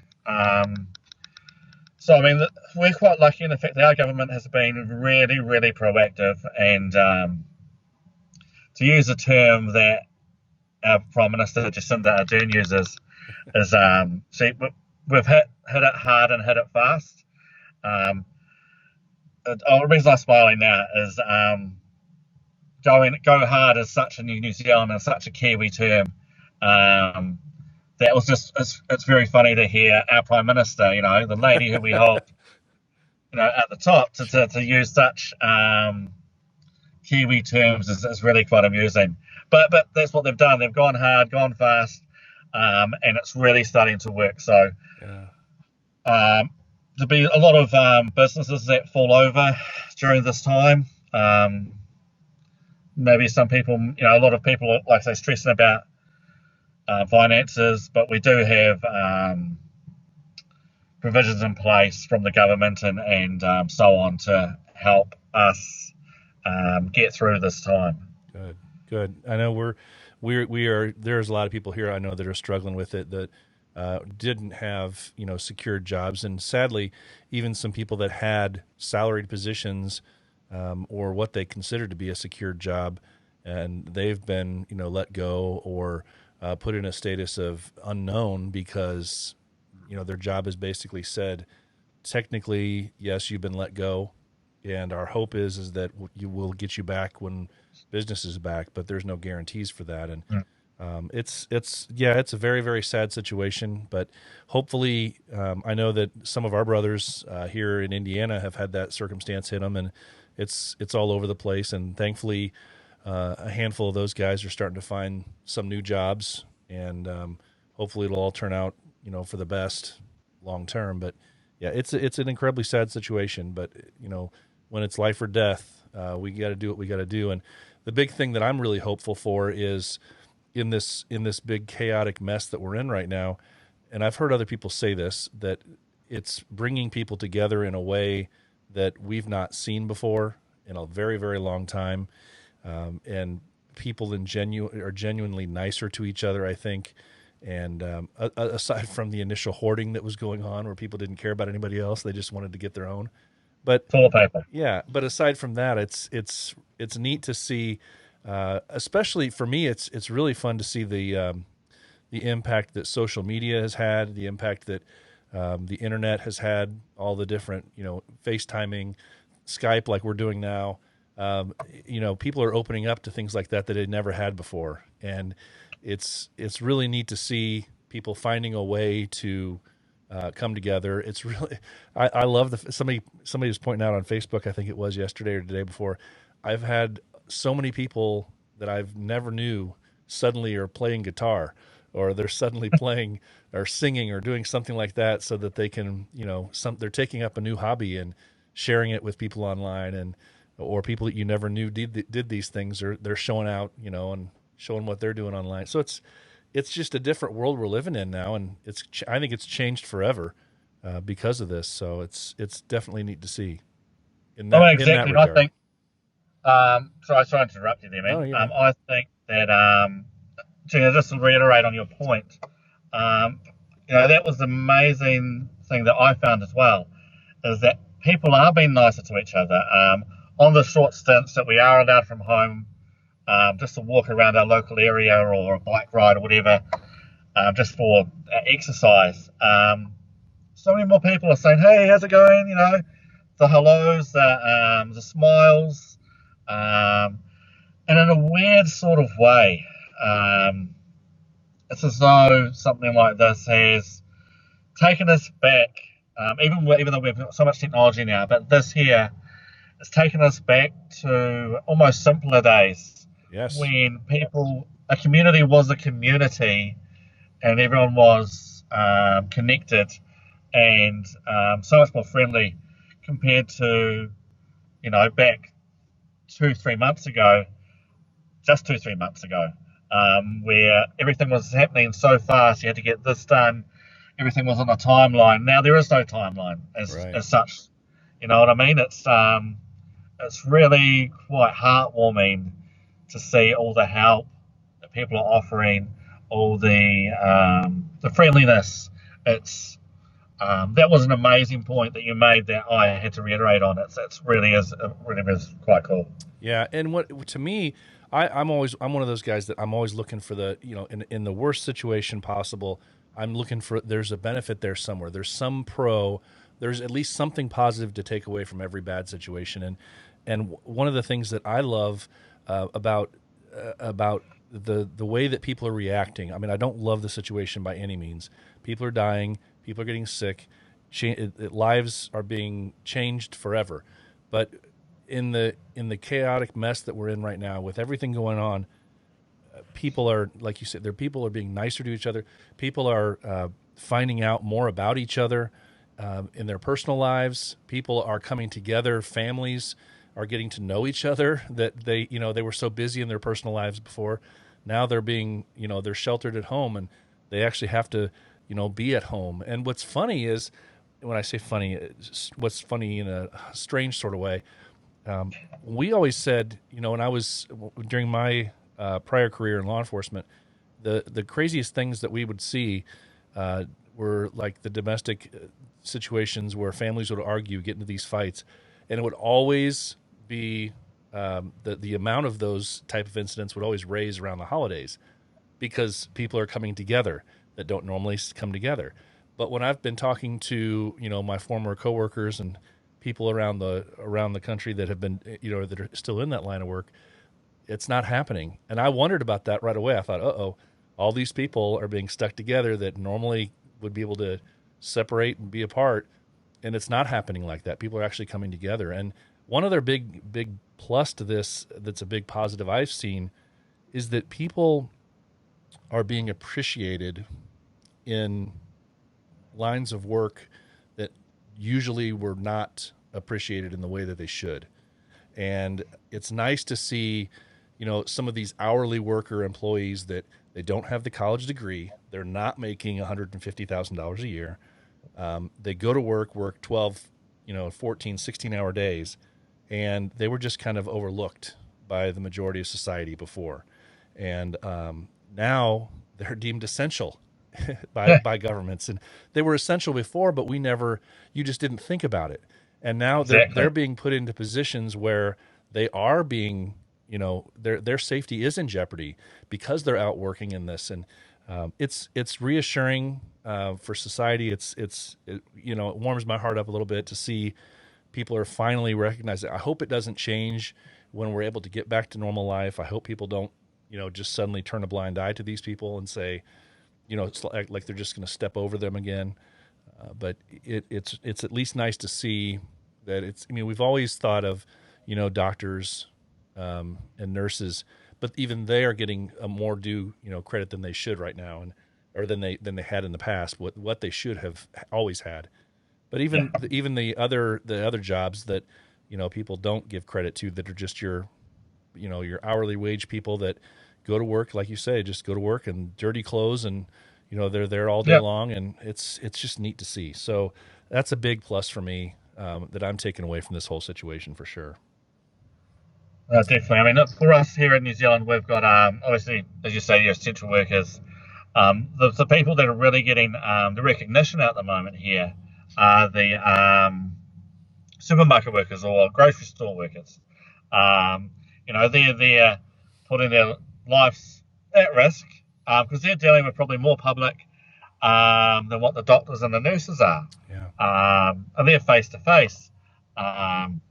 So I mean, we're quite lucky in the fact that our government has been really, really proactive, and to use a term that our Prime Minister Jacinda Ardern uses is we've hit it hard and hit it fast. The reason I'm smiling now is go hard is such a New Zealand and such a Kiwi term. That was just it's very funny to hear our Prime Minister, the lady who we hold, at the top to use such Kiwi terms is really quite amusing. But that's what they've done. They've gone hard, gone fast, and it's really starting to work. So there'll be a lot of businesses that fall over during this time. Maybe some people, a lot of people, like I say, stressing about finances, but we do have provisions in place from the government and so on to help us get through this time. Good. I know we are. There's a lot of people here I know that are struggling with it that didn't have secured jobs, and sadly, even some people that had salaried positions or what they consider to be a secured job, and they've been let go or put in a status of unknown because their job is basically said, technically, yes, you've been let go, and our hope is that you will get you back when business is back, but there's no guarantees for that. And it's a very, very sad situation, but hopefully I know that some of our brothers here in Indiana have had that circumstance hit them, and it's all over the place. And thankfully a handful of those guys are starting to find some new jobs, and hopefully it'll all turn out for the best long term. But yeah, it's an incredibly sad situation, but when it's life or death, we got to do what we got to do. And the big thing that I'm really hopeful for is in this big chaotic mess that we're in right now, and I've heard other people say this, that it's bringing people together in a way that we've not seen before in a very, very long time. And people are genuinely nicer to each other, I think. And aside from the initial hoarding that was going on where people didn't care about anybody else, they just wanted to get their own. But toilet paper. Yeah, but aside from that, it's neat to see. Especially for me, it's really fun to see the impact that social media has had, the impact that the internet has had, all the different FaceTiming, Skype like we're doing now. People are opening up to things like that they never had before, and it's really neat to see people finding a way to come together. It's really, I love somebody was pointing out on Facebook, I think it was yesterday or the day before, I've had so many people that I've never knew suddenly are playing guitar, or they're suddenly playing or singing or doing something like that, so that they can, they're taking up a new hobby and sharing it with people online, and or people that you never knew did these things, or they're showing out, and showing what they're doing online. So it's just a different world we're living in now, and I think it's changed forever because of this. So it's definitely neat to see. Exactly. In that regard. I think. Sorry to interrupt you there, man. Oh, yeah. I think that just to reiterate on your point, that was the amazing thing that I found as well, is that people are being nicer to each other. On the short stints that we are allowed from home, just to walk around our local area or a bike ride or whatever, just for exercise. So many more people are saying, "Hey, how's it going?" The hellos, the smiles, and in a weird sort of way, it's as though something like this has taken us back. Even though we've got so much technology now, but this here has taken us back to almost simpler days. Yes. When a community was a community, and everyone was connected and so much more friendly compared to, back 2-3 months ago, where everything was happening so fast. You had to get this done. Everything was on a timeline. Now there is no timeline as such. You know what I mean? It's really quite heartwarming to see all the help that people are offering, all the the friendliness. It's that was an amazing point that you made that I had to reiterate on. It really is quite cool. Yeah, and what to me, I'm one of those guys that I'm always looking for the in the worst situation possible. I'm looking for there's a benefit there somewhere. There's some pro. There's at least something positive to take away from every bad situation. And one of the things that I love about the way that people are reacting. I mean, I don't love the situation by any means. People are dying. People are getting sick. Lives are being changed forever. But in the chaotic mess that we're in right now, with everything going on, people are, like you said, people are being nicer to each other. People are finding out more about each other in their personal lives. People are coming together. Families are getting to know each other that they were so busy in their personal lives before. Now they're being, they're sheltered at home, and they actually have to, be at home. And what's funny is, when I say funny, what's funny in a strange sort of way, we always said, when I was during my prior career in law enforcement, the craziest things that we would see were like the domestic situations where families would argue, get into these fights, and it would always be the amount of those type of incidents would always raise around the holidays because people are coming together that don't normally come together. But when I've been talking to my former coworkers and people around the country that have been that are still in that line of work, it's not happening. And I wondered about that right away. I thought, all these people are being stuck together that normally would be able to separate and be apart, and it's not happening like that. People are actually coming together. And one other big plus to this, that's a big positive I've seen, is that people are being appreciated in lines of work that usually were not appreciated in the way that they should. And it's nice to see, some of these hourly worker employees that they don't have the college degree. They're not making $150,000 a year. They go to work 12, 14, 16-hour days, and they were just kind of overlooked by the majority of society before. And now they're deemed essential by governments. And they were essential before, but you just didn't think about it. And now they're being put into positions where they are being, their safety is in jeopardy because they're out working in this. And it's reassuring for society. It warms my heart up a little bit to see people are finally recognizing. I hope it doesn't change when we're able to get back to normal life. I hope people don't, just suddenly turn a blind eye to these people and say, it's like they're just going to step over them again. But it's at least nice to see that we've always thought of, doctors and nurses, but even they are getting a more due, credit than they should right now, or than they had in the past, what they should have always had. But even the other jobs that, people don't give credit to, that are just your hourly wage people that go to work, like you say, just go to work in dirty clothes, and they're there all day long, and it's just neat to see. So that's a big plus for me that I'm taking away from this whole situation for sure. Definitely. I mean, for us here in New Zealand, we've got obviously, as you say, your essential workers. The people that are really getting the recognition at the moment here are the supermarket workers or grocery store workers. They're putting their lives at risk because they're dealing with probably more public than what the doctors and the nurses are. Yeah. And they're face to face. And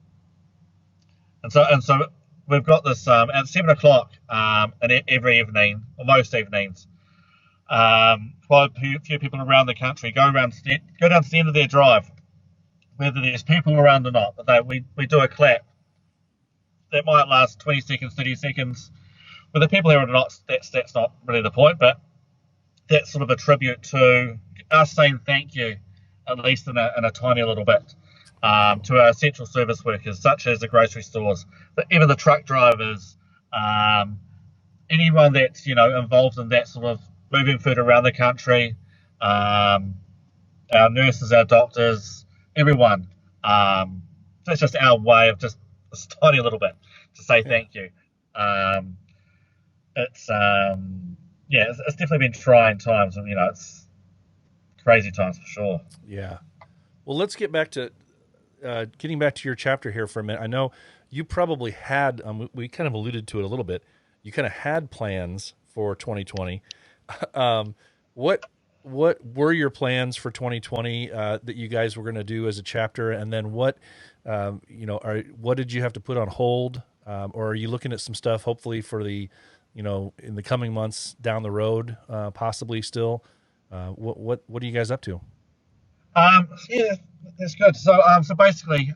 so we've got this at 7 o'clock and every evening, or most evenings, quite a few people around the country go down to the end of their drive, whether there's people around or not. But we do a clap that might last 20 seconds, 30 seconds. Whether people here or not, that's not really the point, but that's sort of a tribute to us saying thank you, at least in a tiny little bit, to our essential service workers, such as the grocery stores, even the truck drivers, anyone that's involved in that sort of moving food around the country, our nurses, our doctors, everyone. That's just our way of just a tiny little bit to say thank you. It's definitely been trying times, and crazy times for sure. Yeah. Well, let's get back to getting back to your chapter here for a minute. I know you probably had, we kind of alluded to it a little bit. You kind of had plans for 2020. What were your plans for 2020 that you guys were going to do as a chapter, and then what what did you have to put on hold, or are you looking at some stuff hopefully for the in the coming months down the road, possibly still? What are you guys up to? Yeah, that's good. So basically,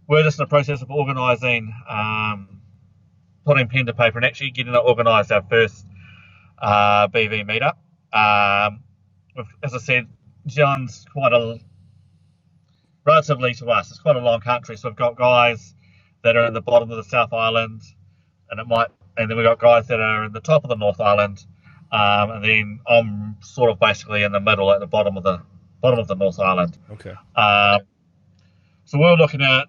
we're just in the process of organising, putting pen to paper, and actually getting to organise our first BV meetup. As I said, New Zealand's relatively to us, it's quite a long country. So we've got guys that are in the bottom of the South Island, and then we've got guys that are in the top of the North Island, and then I'm sort of basically in the middle at the bottom of the North Island. Okay. So we're looking at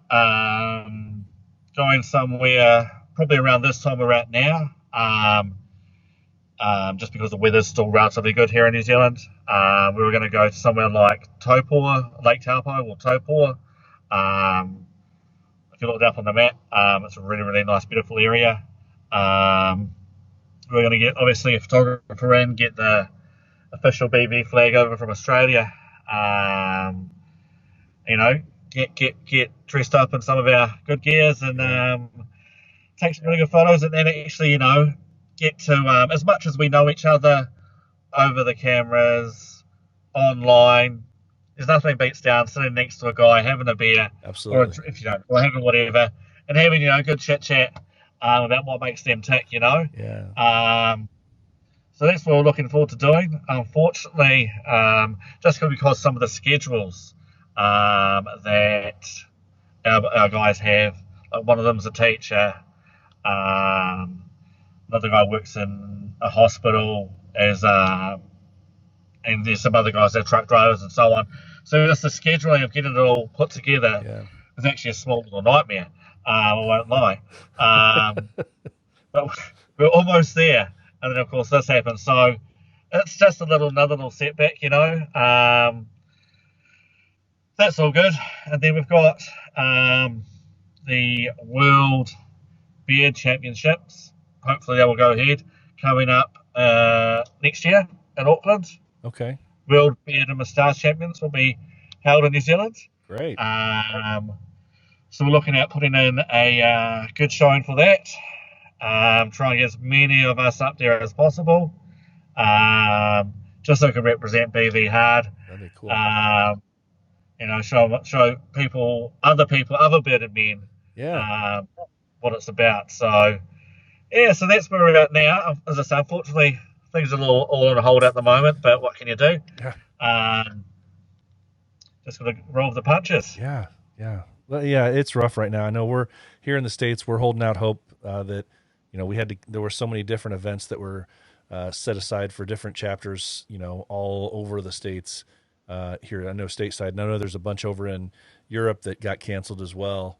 going somewhere probably around this time we're at now, just because the weather's still relatively good here in New Zealand. We were going to go to somewhere like Taupua, Lake Taupo or Taupua. If you look up on the map, it's a really, really nice, beautiful area. We're going to get, obviously, a photographer in, get the official BV flag over from Australia. Get dressed up in some of our good gears and take some really good photos, and then actually, get to, as much as we know each other over the cameras, online, there's nothing beats down sitting next to a guy, having a beer, Absolutely. or having whatever, and having, good chit-chat about what makes them tick, Yeah. So that's what we're looking forward to doing. Unfortunately, just because some of the schedules that our guys have, like one of them's a teacher, another guy works in a hospital and there's some other guys that are truck drivers and so on. So just the scheduling of getting it all put together is actually a small little nightmare. I won't lie. But we're almost there. And then, of course, this happens. So it's just another little setback, That's all good. And then we've got the World Beard Championships. Hopefully they will go ahead, coming up next year in Auckland. Okay. World Beard and Moustache Champions will be held in New Zealand. Great. So we're looking at putting in a good showing for that. Trying to get as many of us up there as possible, just so we can represent BV hard. That'd be cool. Show other bearded men, what it's about. So, so that's where we're at now. As I say, unfortunately, things are all on hold at the moment, but what can you do? Yeah. Just got to roll with the punches. Yeah. Well, yeah, it's rough right now. I know we're here in the States. We're holding out hope that there were so many different events that were set aside for different chapters, all over the States. Here, I know stateside. I know there's a bunch over in Europe that got canceled as well.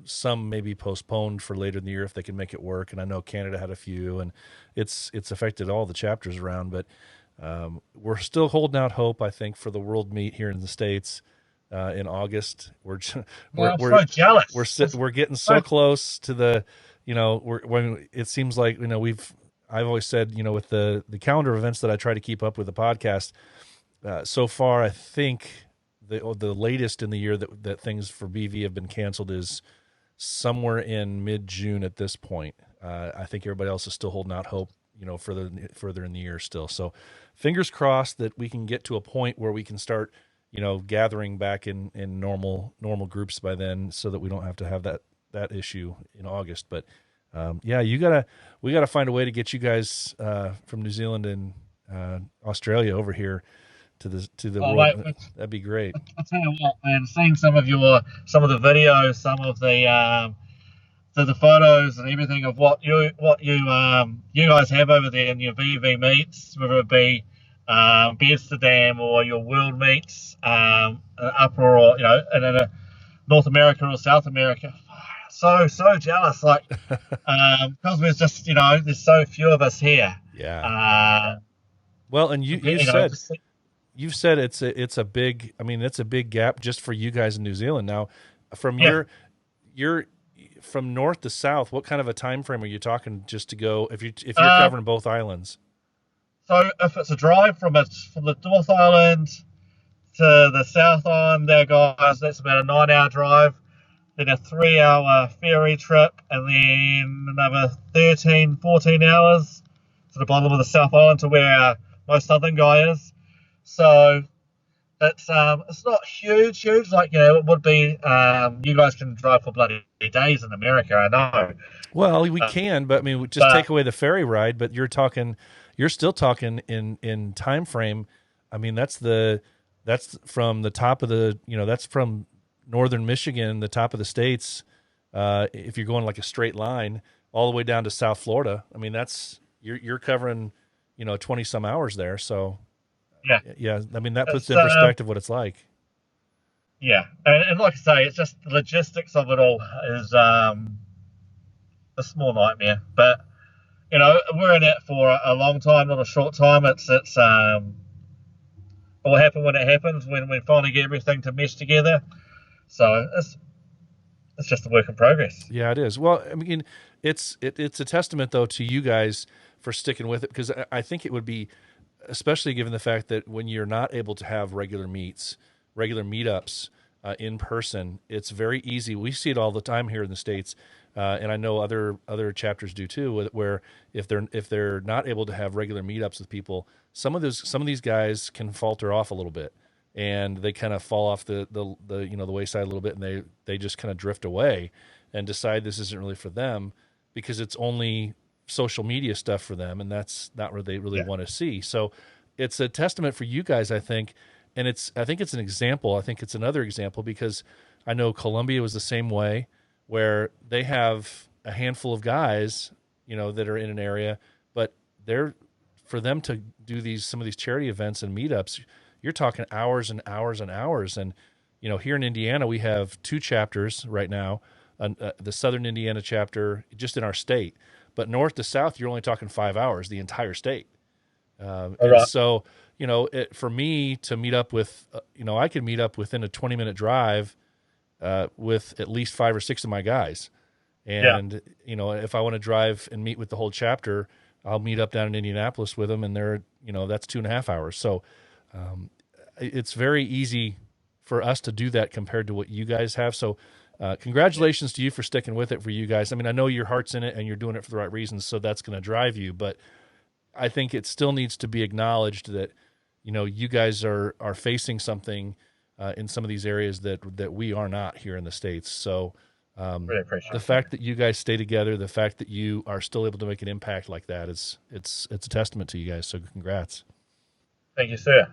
Some may be postponed for later in the year if they can make it work. And I know Canada had a few, and it's affected all the chapters around. But we're still holding out hope, I think, for the World Meet here in the States in August. We're so jealous. We're getting so close to the. When it seems like, I've always said, with the calendar of events that I try to keep up with the podcast, so far, I think the latest in the year that things for BV have been canceled is somewhere in mid-June at this point. I think everybody else is still holding out hope, further in the year still. So fingers crossed that we can get to a point where we can start, gathering back in normal groups by then, so that we don't have to have that issue in August. But we gotta find a way to get you guys from New Zealand and Australia over here to the world. Mate, that'd be great. I'll tell you what, man, seeing some of the videos, some of the photos and everything of what you guys have over there in your VV meets, whether it be Amsterdam or your world meets, upper or and in North America or South America. So jealous, because we're just there's so few of us here. Yeah. Well, and you said you've said it's a big. I mean, it's a big gap just for you guys in New Zealand. Now, from Yeah. your from north to south, what kind of a time frame are you talking just to go if you're Um, covering both islands? so if it's a drive from the North Island to the South Island, there, guys, that's about a 9-hour drive. Then a 3-hour ferry trip, and then another 13, 14 hours to the bottom of the South Island to where our most southern guy is. So it's not huge like it would be. You guys can drive for bloody days in America, I know. Well, we Uh, can, but I mean, we just but take away the ferry ride. But you're still talking in time frame. I mean, that's from the top of that's from northern Michigan, the top of the states. If you're going like a straight line all the way down to South Florida, I mean, you're covering 20 some hours there. So yeah, yeah, I mean that puts it's in perspective what it's like. yeah, and like I say, it's just the logistics of it all is a small nightmare. But we're in it for a long time, not a short time. It's it will happen when it happens, when we finally get everything to mesh together. So it's just a work in progress. Yeah, it is. Well, I mean, it's a testament though to you guys for sticking with it, because I think it would be, especially given the fact that when you're not able to have regular meetups in person, it's very easy. We see it all the time here in the States, and I know other chapters do too. Where if they're not able to have regular meetups with people, some of these guys can falter off a little bit, and they kind of fall off the wayside a little bit, and they just kind of drift away and decide this isn't really for them because it's only social media stuff for them, and that's not what they really want to see. So it's a testament for you guys, I think, and I think it's an example. I think it's another example because I know Columbia was the same way, where they have a handful of guys, that are in an area, but for them to do some of these charity events and meetups, you're talking hours and hours and hours. And here in Indiana, we have 2 chapters right now, the Southern Indiana chapter just in our state. But north to south, you're only talking 5 hours, the entire state. All And right. so, for me to meet up with, I could meet up within a 20-minute drive with at least 5 or 6 of my guys. And, if I want to drive and meet with the whole chapter, I'll meet up down in Indianapolis with them, and that's 2.5 hours. So it's very easy for us to do that compared to what you guys have. So congratulations to you for sticking with it for you guys. I mean, I know your heart's in it and you're doing it for the right reasons, so that's going to drive you. But I think it still needs to be acknowledged that, you guys are facing something in some of these areas that we are not here in the States. So Really appreciate the fact that you guys stay together, the fact that you are still able to make an impact like that it's a testament to you guys. So congrats. Thank you, sir.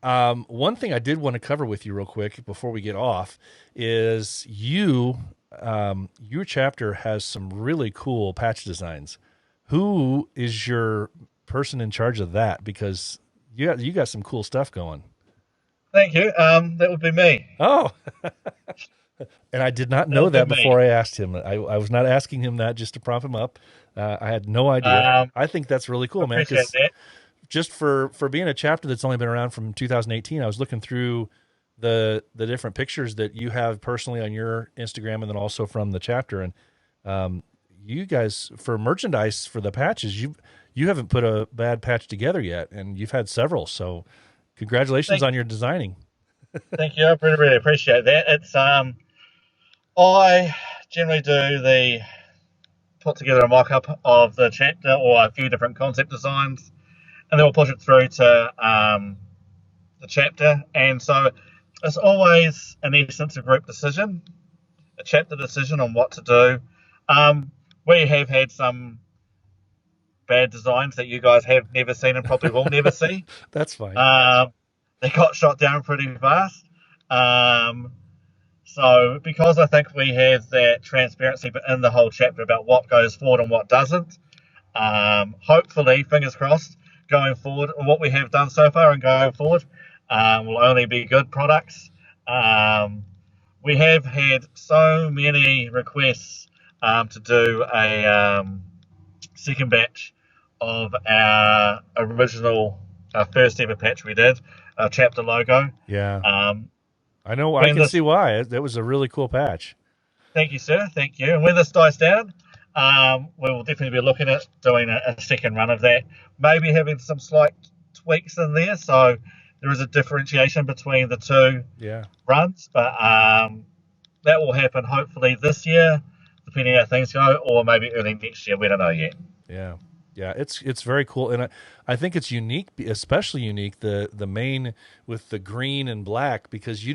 One thing I did want to cover with you real quick before we get off is your chapter has some really cool patch designs. Who is your person in charge of that? Because you got some cool stuff going. Thank you. That would be me. Oh, and I did not know that would be me. before I asked him. I was not asking him that just to prompt him up. I had no idea. I think that's really cool, man. Appreciate that. Just for being a chapter that's only been around from 2018, I was looking through the different pictures that you have personally on your Instagram, and then also from the chapter. And you guys, for merchandise for the patches, you haven't put a bad patch together yet, and you've had several. So congratulations on your designing. Thank you. I really, really appreciate that. It's I generally put together a mock-up of the chapter or a few different concept designs, and then we'll push it through to the chapter. And so it's always, in essence, a group decision, a chapter decision on what to do. We have had some bad designs that you guys have never seen and probably will never see. That's fine. They got shot down pretty fast. So because I think we have that transparency in the whole chapter about what goes forward and what doesn't, hopefully, fingers crossed, going forward, what we have done so far and going forward will only be good products. We have had so many requests to do a second batch of our original our first ever patch we did, our chapter logo. Yeah. Um, I know. I when can this, see why. That was a really cool patch. Thank you, sir. Thank you. And when this dies down, we will definitely be looking at doing a second run of that. Maybe having some slight tweaks in there, so there is a differentiation between the two Yeah. runs. But that will happen hopefully this year, depending how things go, or maybe early next year. We don't know yet. Yeah. Yeah, it's very cool, and I think it's unique, especially unique the main with the green and black, because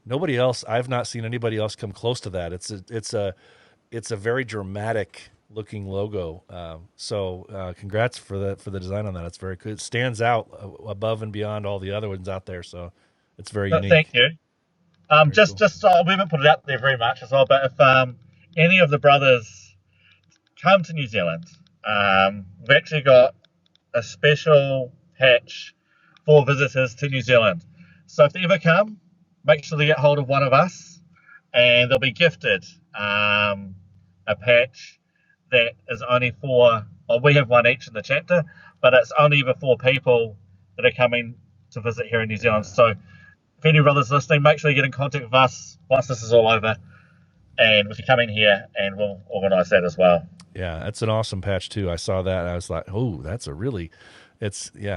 nobody else, I've not seen anybody else come close to that. It's a very dramatic looking logo. So congrats for the design on that. It's very good. It stands out above and beyond all the other ones out there. So it's very But unique. thank you. Very Just cool. just we haven't put it out there very much as well. But if any of the brothers come to New Zealand, we've actually got a special patch for visitors to New Zealand. So if they ever come, make sure they get hold of one of us, and they'll be gifted a patch that is only for. Well, we have one each in the chapter, but it's only for 4 people that are coming to visit here in New Zealand. So if any brothers listening, make sure you get in contact with us once this is all over, and if you come in here, and we'll organise that as well. Yeah, that's an awesome patch too. I saw that. And I was like, oh, that's a really, it's I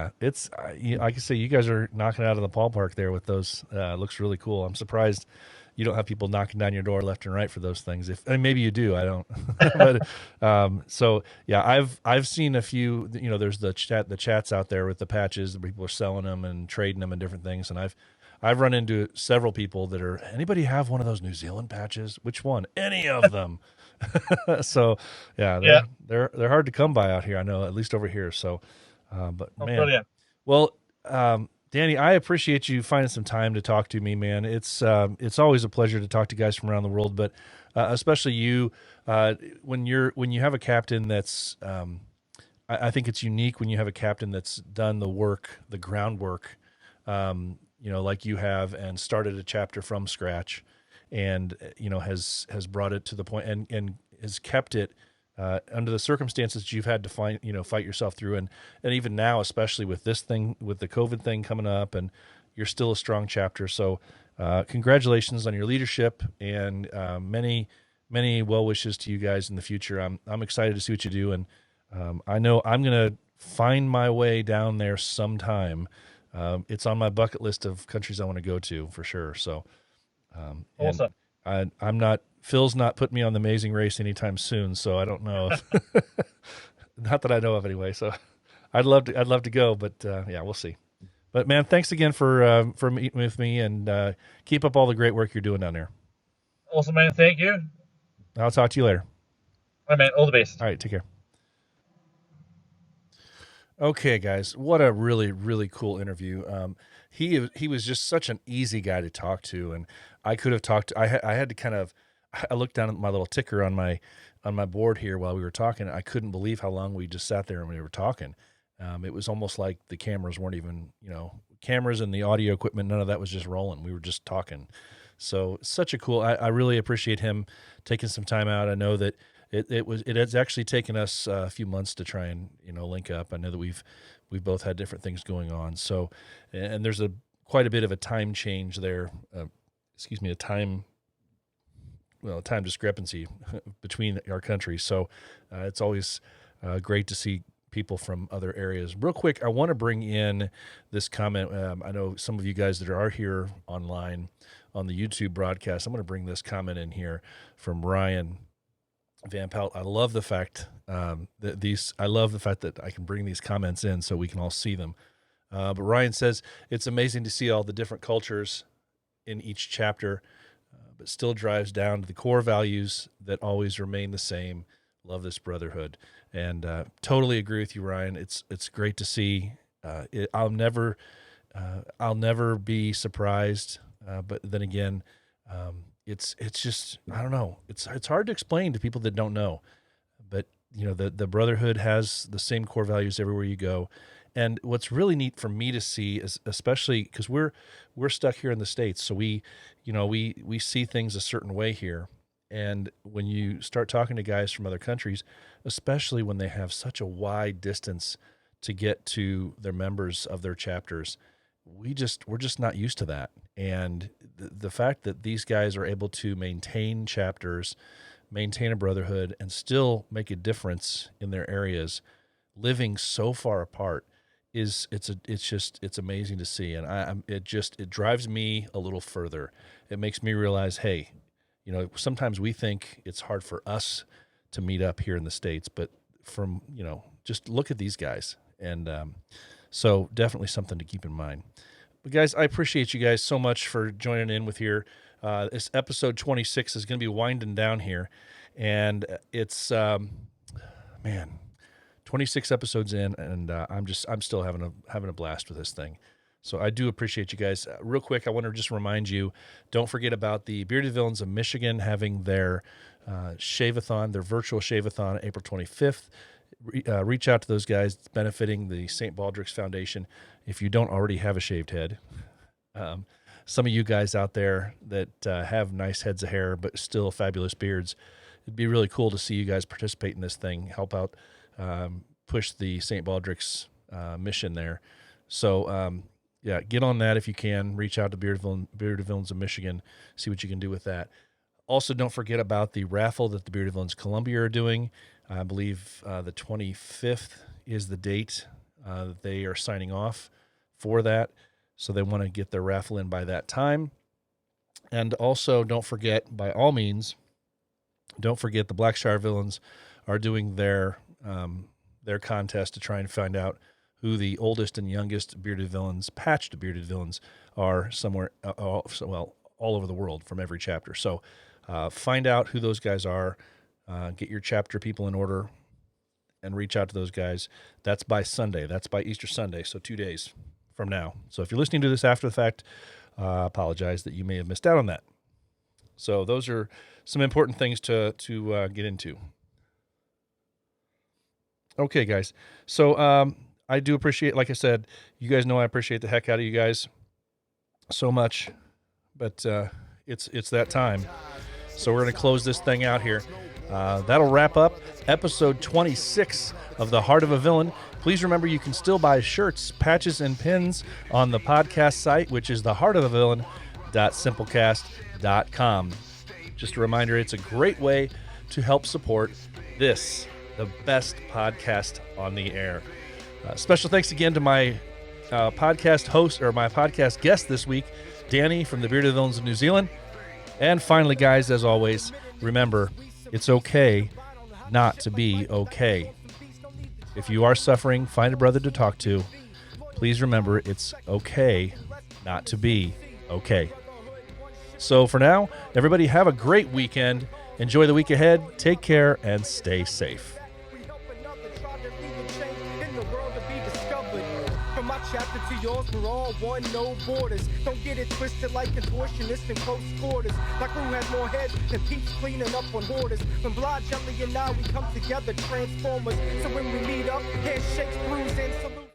can say you guys are knocking it out of the ballpark there with those. Looks really cool. I'm surprised you don't have people knocking down your door left and right for those things. And maybe you do, I don't. But so yeah, I've seen a few. There's the chats out there with the patches. People are selling them and trading them and different things. And I've run into several people that are. Anybody have one of those New Zealand patches? Which one? Any of them? So yeah, they're hard to come by out here. I know, at least over here. So, but man, Brilliant. well, Danny, I appreciate you finding some time to talk to me, man. It's always a pleasure to talk to guys from around the world, but especially you, when you have a captain that's, I think it's unique when you have a captain that's done the work, the groundwork, like you have, and started a chapter from scratch, and has brought it to the point and has kept it under the circumstances you've had to fight yourself through, and even now, especially with this thing, with the COVID thing coming up, and you're still a strong chapter. So congratulations on your leadership, and many well wishes to you guys in the future. I'm excited to see what you do, and I know I'm gonna find my way down there sometime. It's on my bucket list of countries I want to go to for sure. So Awesome. I'm not. Phil's not putting me on the Amazing Race anytime soon, so I don't know. Not that I know of anyway. So I'd love to go, but yeah, we'll see. But man, thanks again for meeting with me, and keep up all the great work you're doing down there. Awesome, man. Thank you. I'll talk to you later. All right, man. All the best. All right, take care. Okay, guys, what a really, really cool interview. He was just such an easy guy to talk to, and I could have talked. I had to kind of. I looked down at my little ticker on my board here while we were talking. I couldn't believe how long we just sat there and we were talking. It was almost like the cameras weren't even, cameras and the audio equipment. None of that was just rolling. We were just talking. So such a cool. I really appreciate him taking some time out. I know that it has actually taken us a few months to try and link up. I know that we've both had different things going on. So, and there's quite a bit of a time change there. A time discrepancy between our countries. So it's always great to see people from other areas. Real quick, I want to bring in this comment. I know some of you guys that are here online on the YouTube broadcast, I'm going to bring this comment in here from Ryan Van Pelt. I love the fact that I can bring these comments in so we can all see them. But Ryan says, it's amazing to see all the different cultures in each chapter, but still drives down to the core values that always remain the same. Love this brotherhood. And totally agree with you, Ryan. It's great to see. I'll never be surprised. But then again, it's just, I don't know. It's hard to explain to people that don't know. But the brotherhood has the same core values everywhere you go. And what's really neat for me to see is, especially because we're stuck here in the States, so we see things a certain way here. And when you start talking to guys from other countries, especially when they have such a wide distance to get to their members of their chapters. We're just not used to that. And the fact that these guys are able to maintain chapters, maintain a brotherhood, and still make a difference in their areas, living so far apart, it's amazing to see. And it drives me a little further. It makes me realize, hey, sometimes we think it's hard for us to meet up here in the States, but just look at these guys. And so definitely something to keep in mind. But guys, I appreciate you guys so much for joining in with here. This episode 26 is going to be winding down here, and it's 26 episodes in, and I'm still having a blast with this thing. So I do appreciate you guys. Real quick, I want to just remind you, don't forget about the Bearded Villains of Michigan having their shave-a-thon, their virtual shave-a-thon, April 25th. Reach out to those guys. It's benefiting the St. Baldrick's Foundation. If you don't already have a shaved head, some of you guys out there that have nice heads of hair but still fabulous beards, it'd be really cool to see you guys participate in this thing, help out, push the St. Baldrick's mission there. So, get on that if you can. Reach out to Bearded Villains of Michigan, see what you can do with that. Also, don't forget about the raffle that the Bearded Villains Columbia are doing. I believe the 25th is the date that they are signing off for that. So they want to get their raffle in by that time. And also, don't forget, by all means, don't forget the Blackshire Villains are doing their contest to try and find out who the oldest and youngest bearded villains, patched bearded villains, are somewhere, all over the world from every chapter. So find out who those guys are, get your chapter people in order, and reach out to those guys. That's by Sunday. That's by Easter Sunday, so 2 days from now. So if you're listening to this after the fact, apologize that you may have missed out on that. So those are some important things to get into. Okay, guys. So I do appreciate, like I said, you guys know I appreciate the heck out of you guys so much, but it's that time. So we're going to close this thing out here. That'll wrap up episode 26 of The Heart of a Villain. Please remember you can still buy shirts, patches, and pins on the podcast site, which is theheartofavillain.simplecast.com. Just a reminder, it's a great way to help support this, the best podcast on the air. Special thanks again to my podcast host, or my podcast guest this week, Danni from the Bearded Villains of New Zealand. And finally, guys, as always, remember, it's okay not to be okay. If you are suffering, find a brother to talk to. Please remember, it's okay not to be okay. So for now, everybody have a great weekend. Enjoy the week ahead. Take care and stay safe. Chapter to yours, we're all one, no borders. Don't get it twisted like contortionists in close quarters. My crew has more heads than peeps cleaning up on borders. When Blah, Jelly, and I, we come together, transformers. So when we meet up, handshakes, brews, and salute.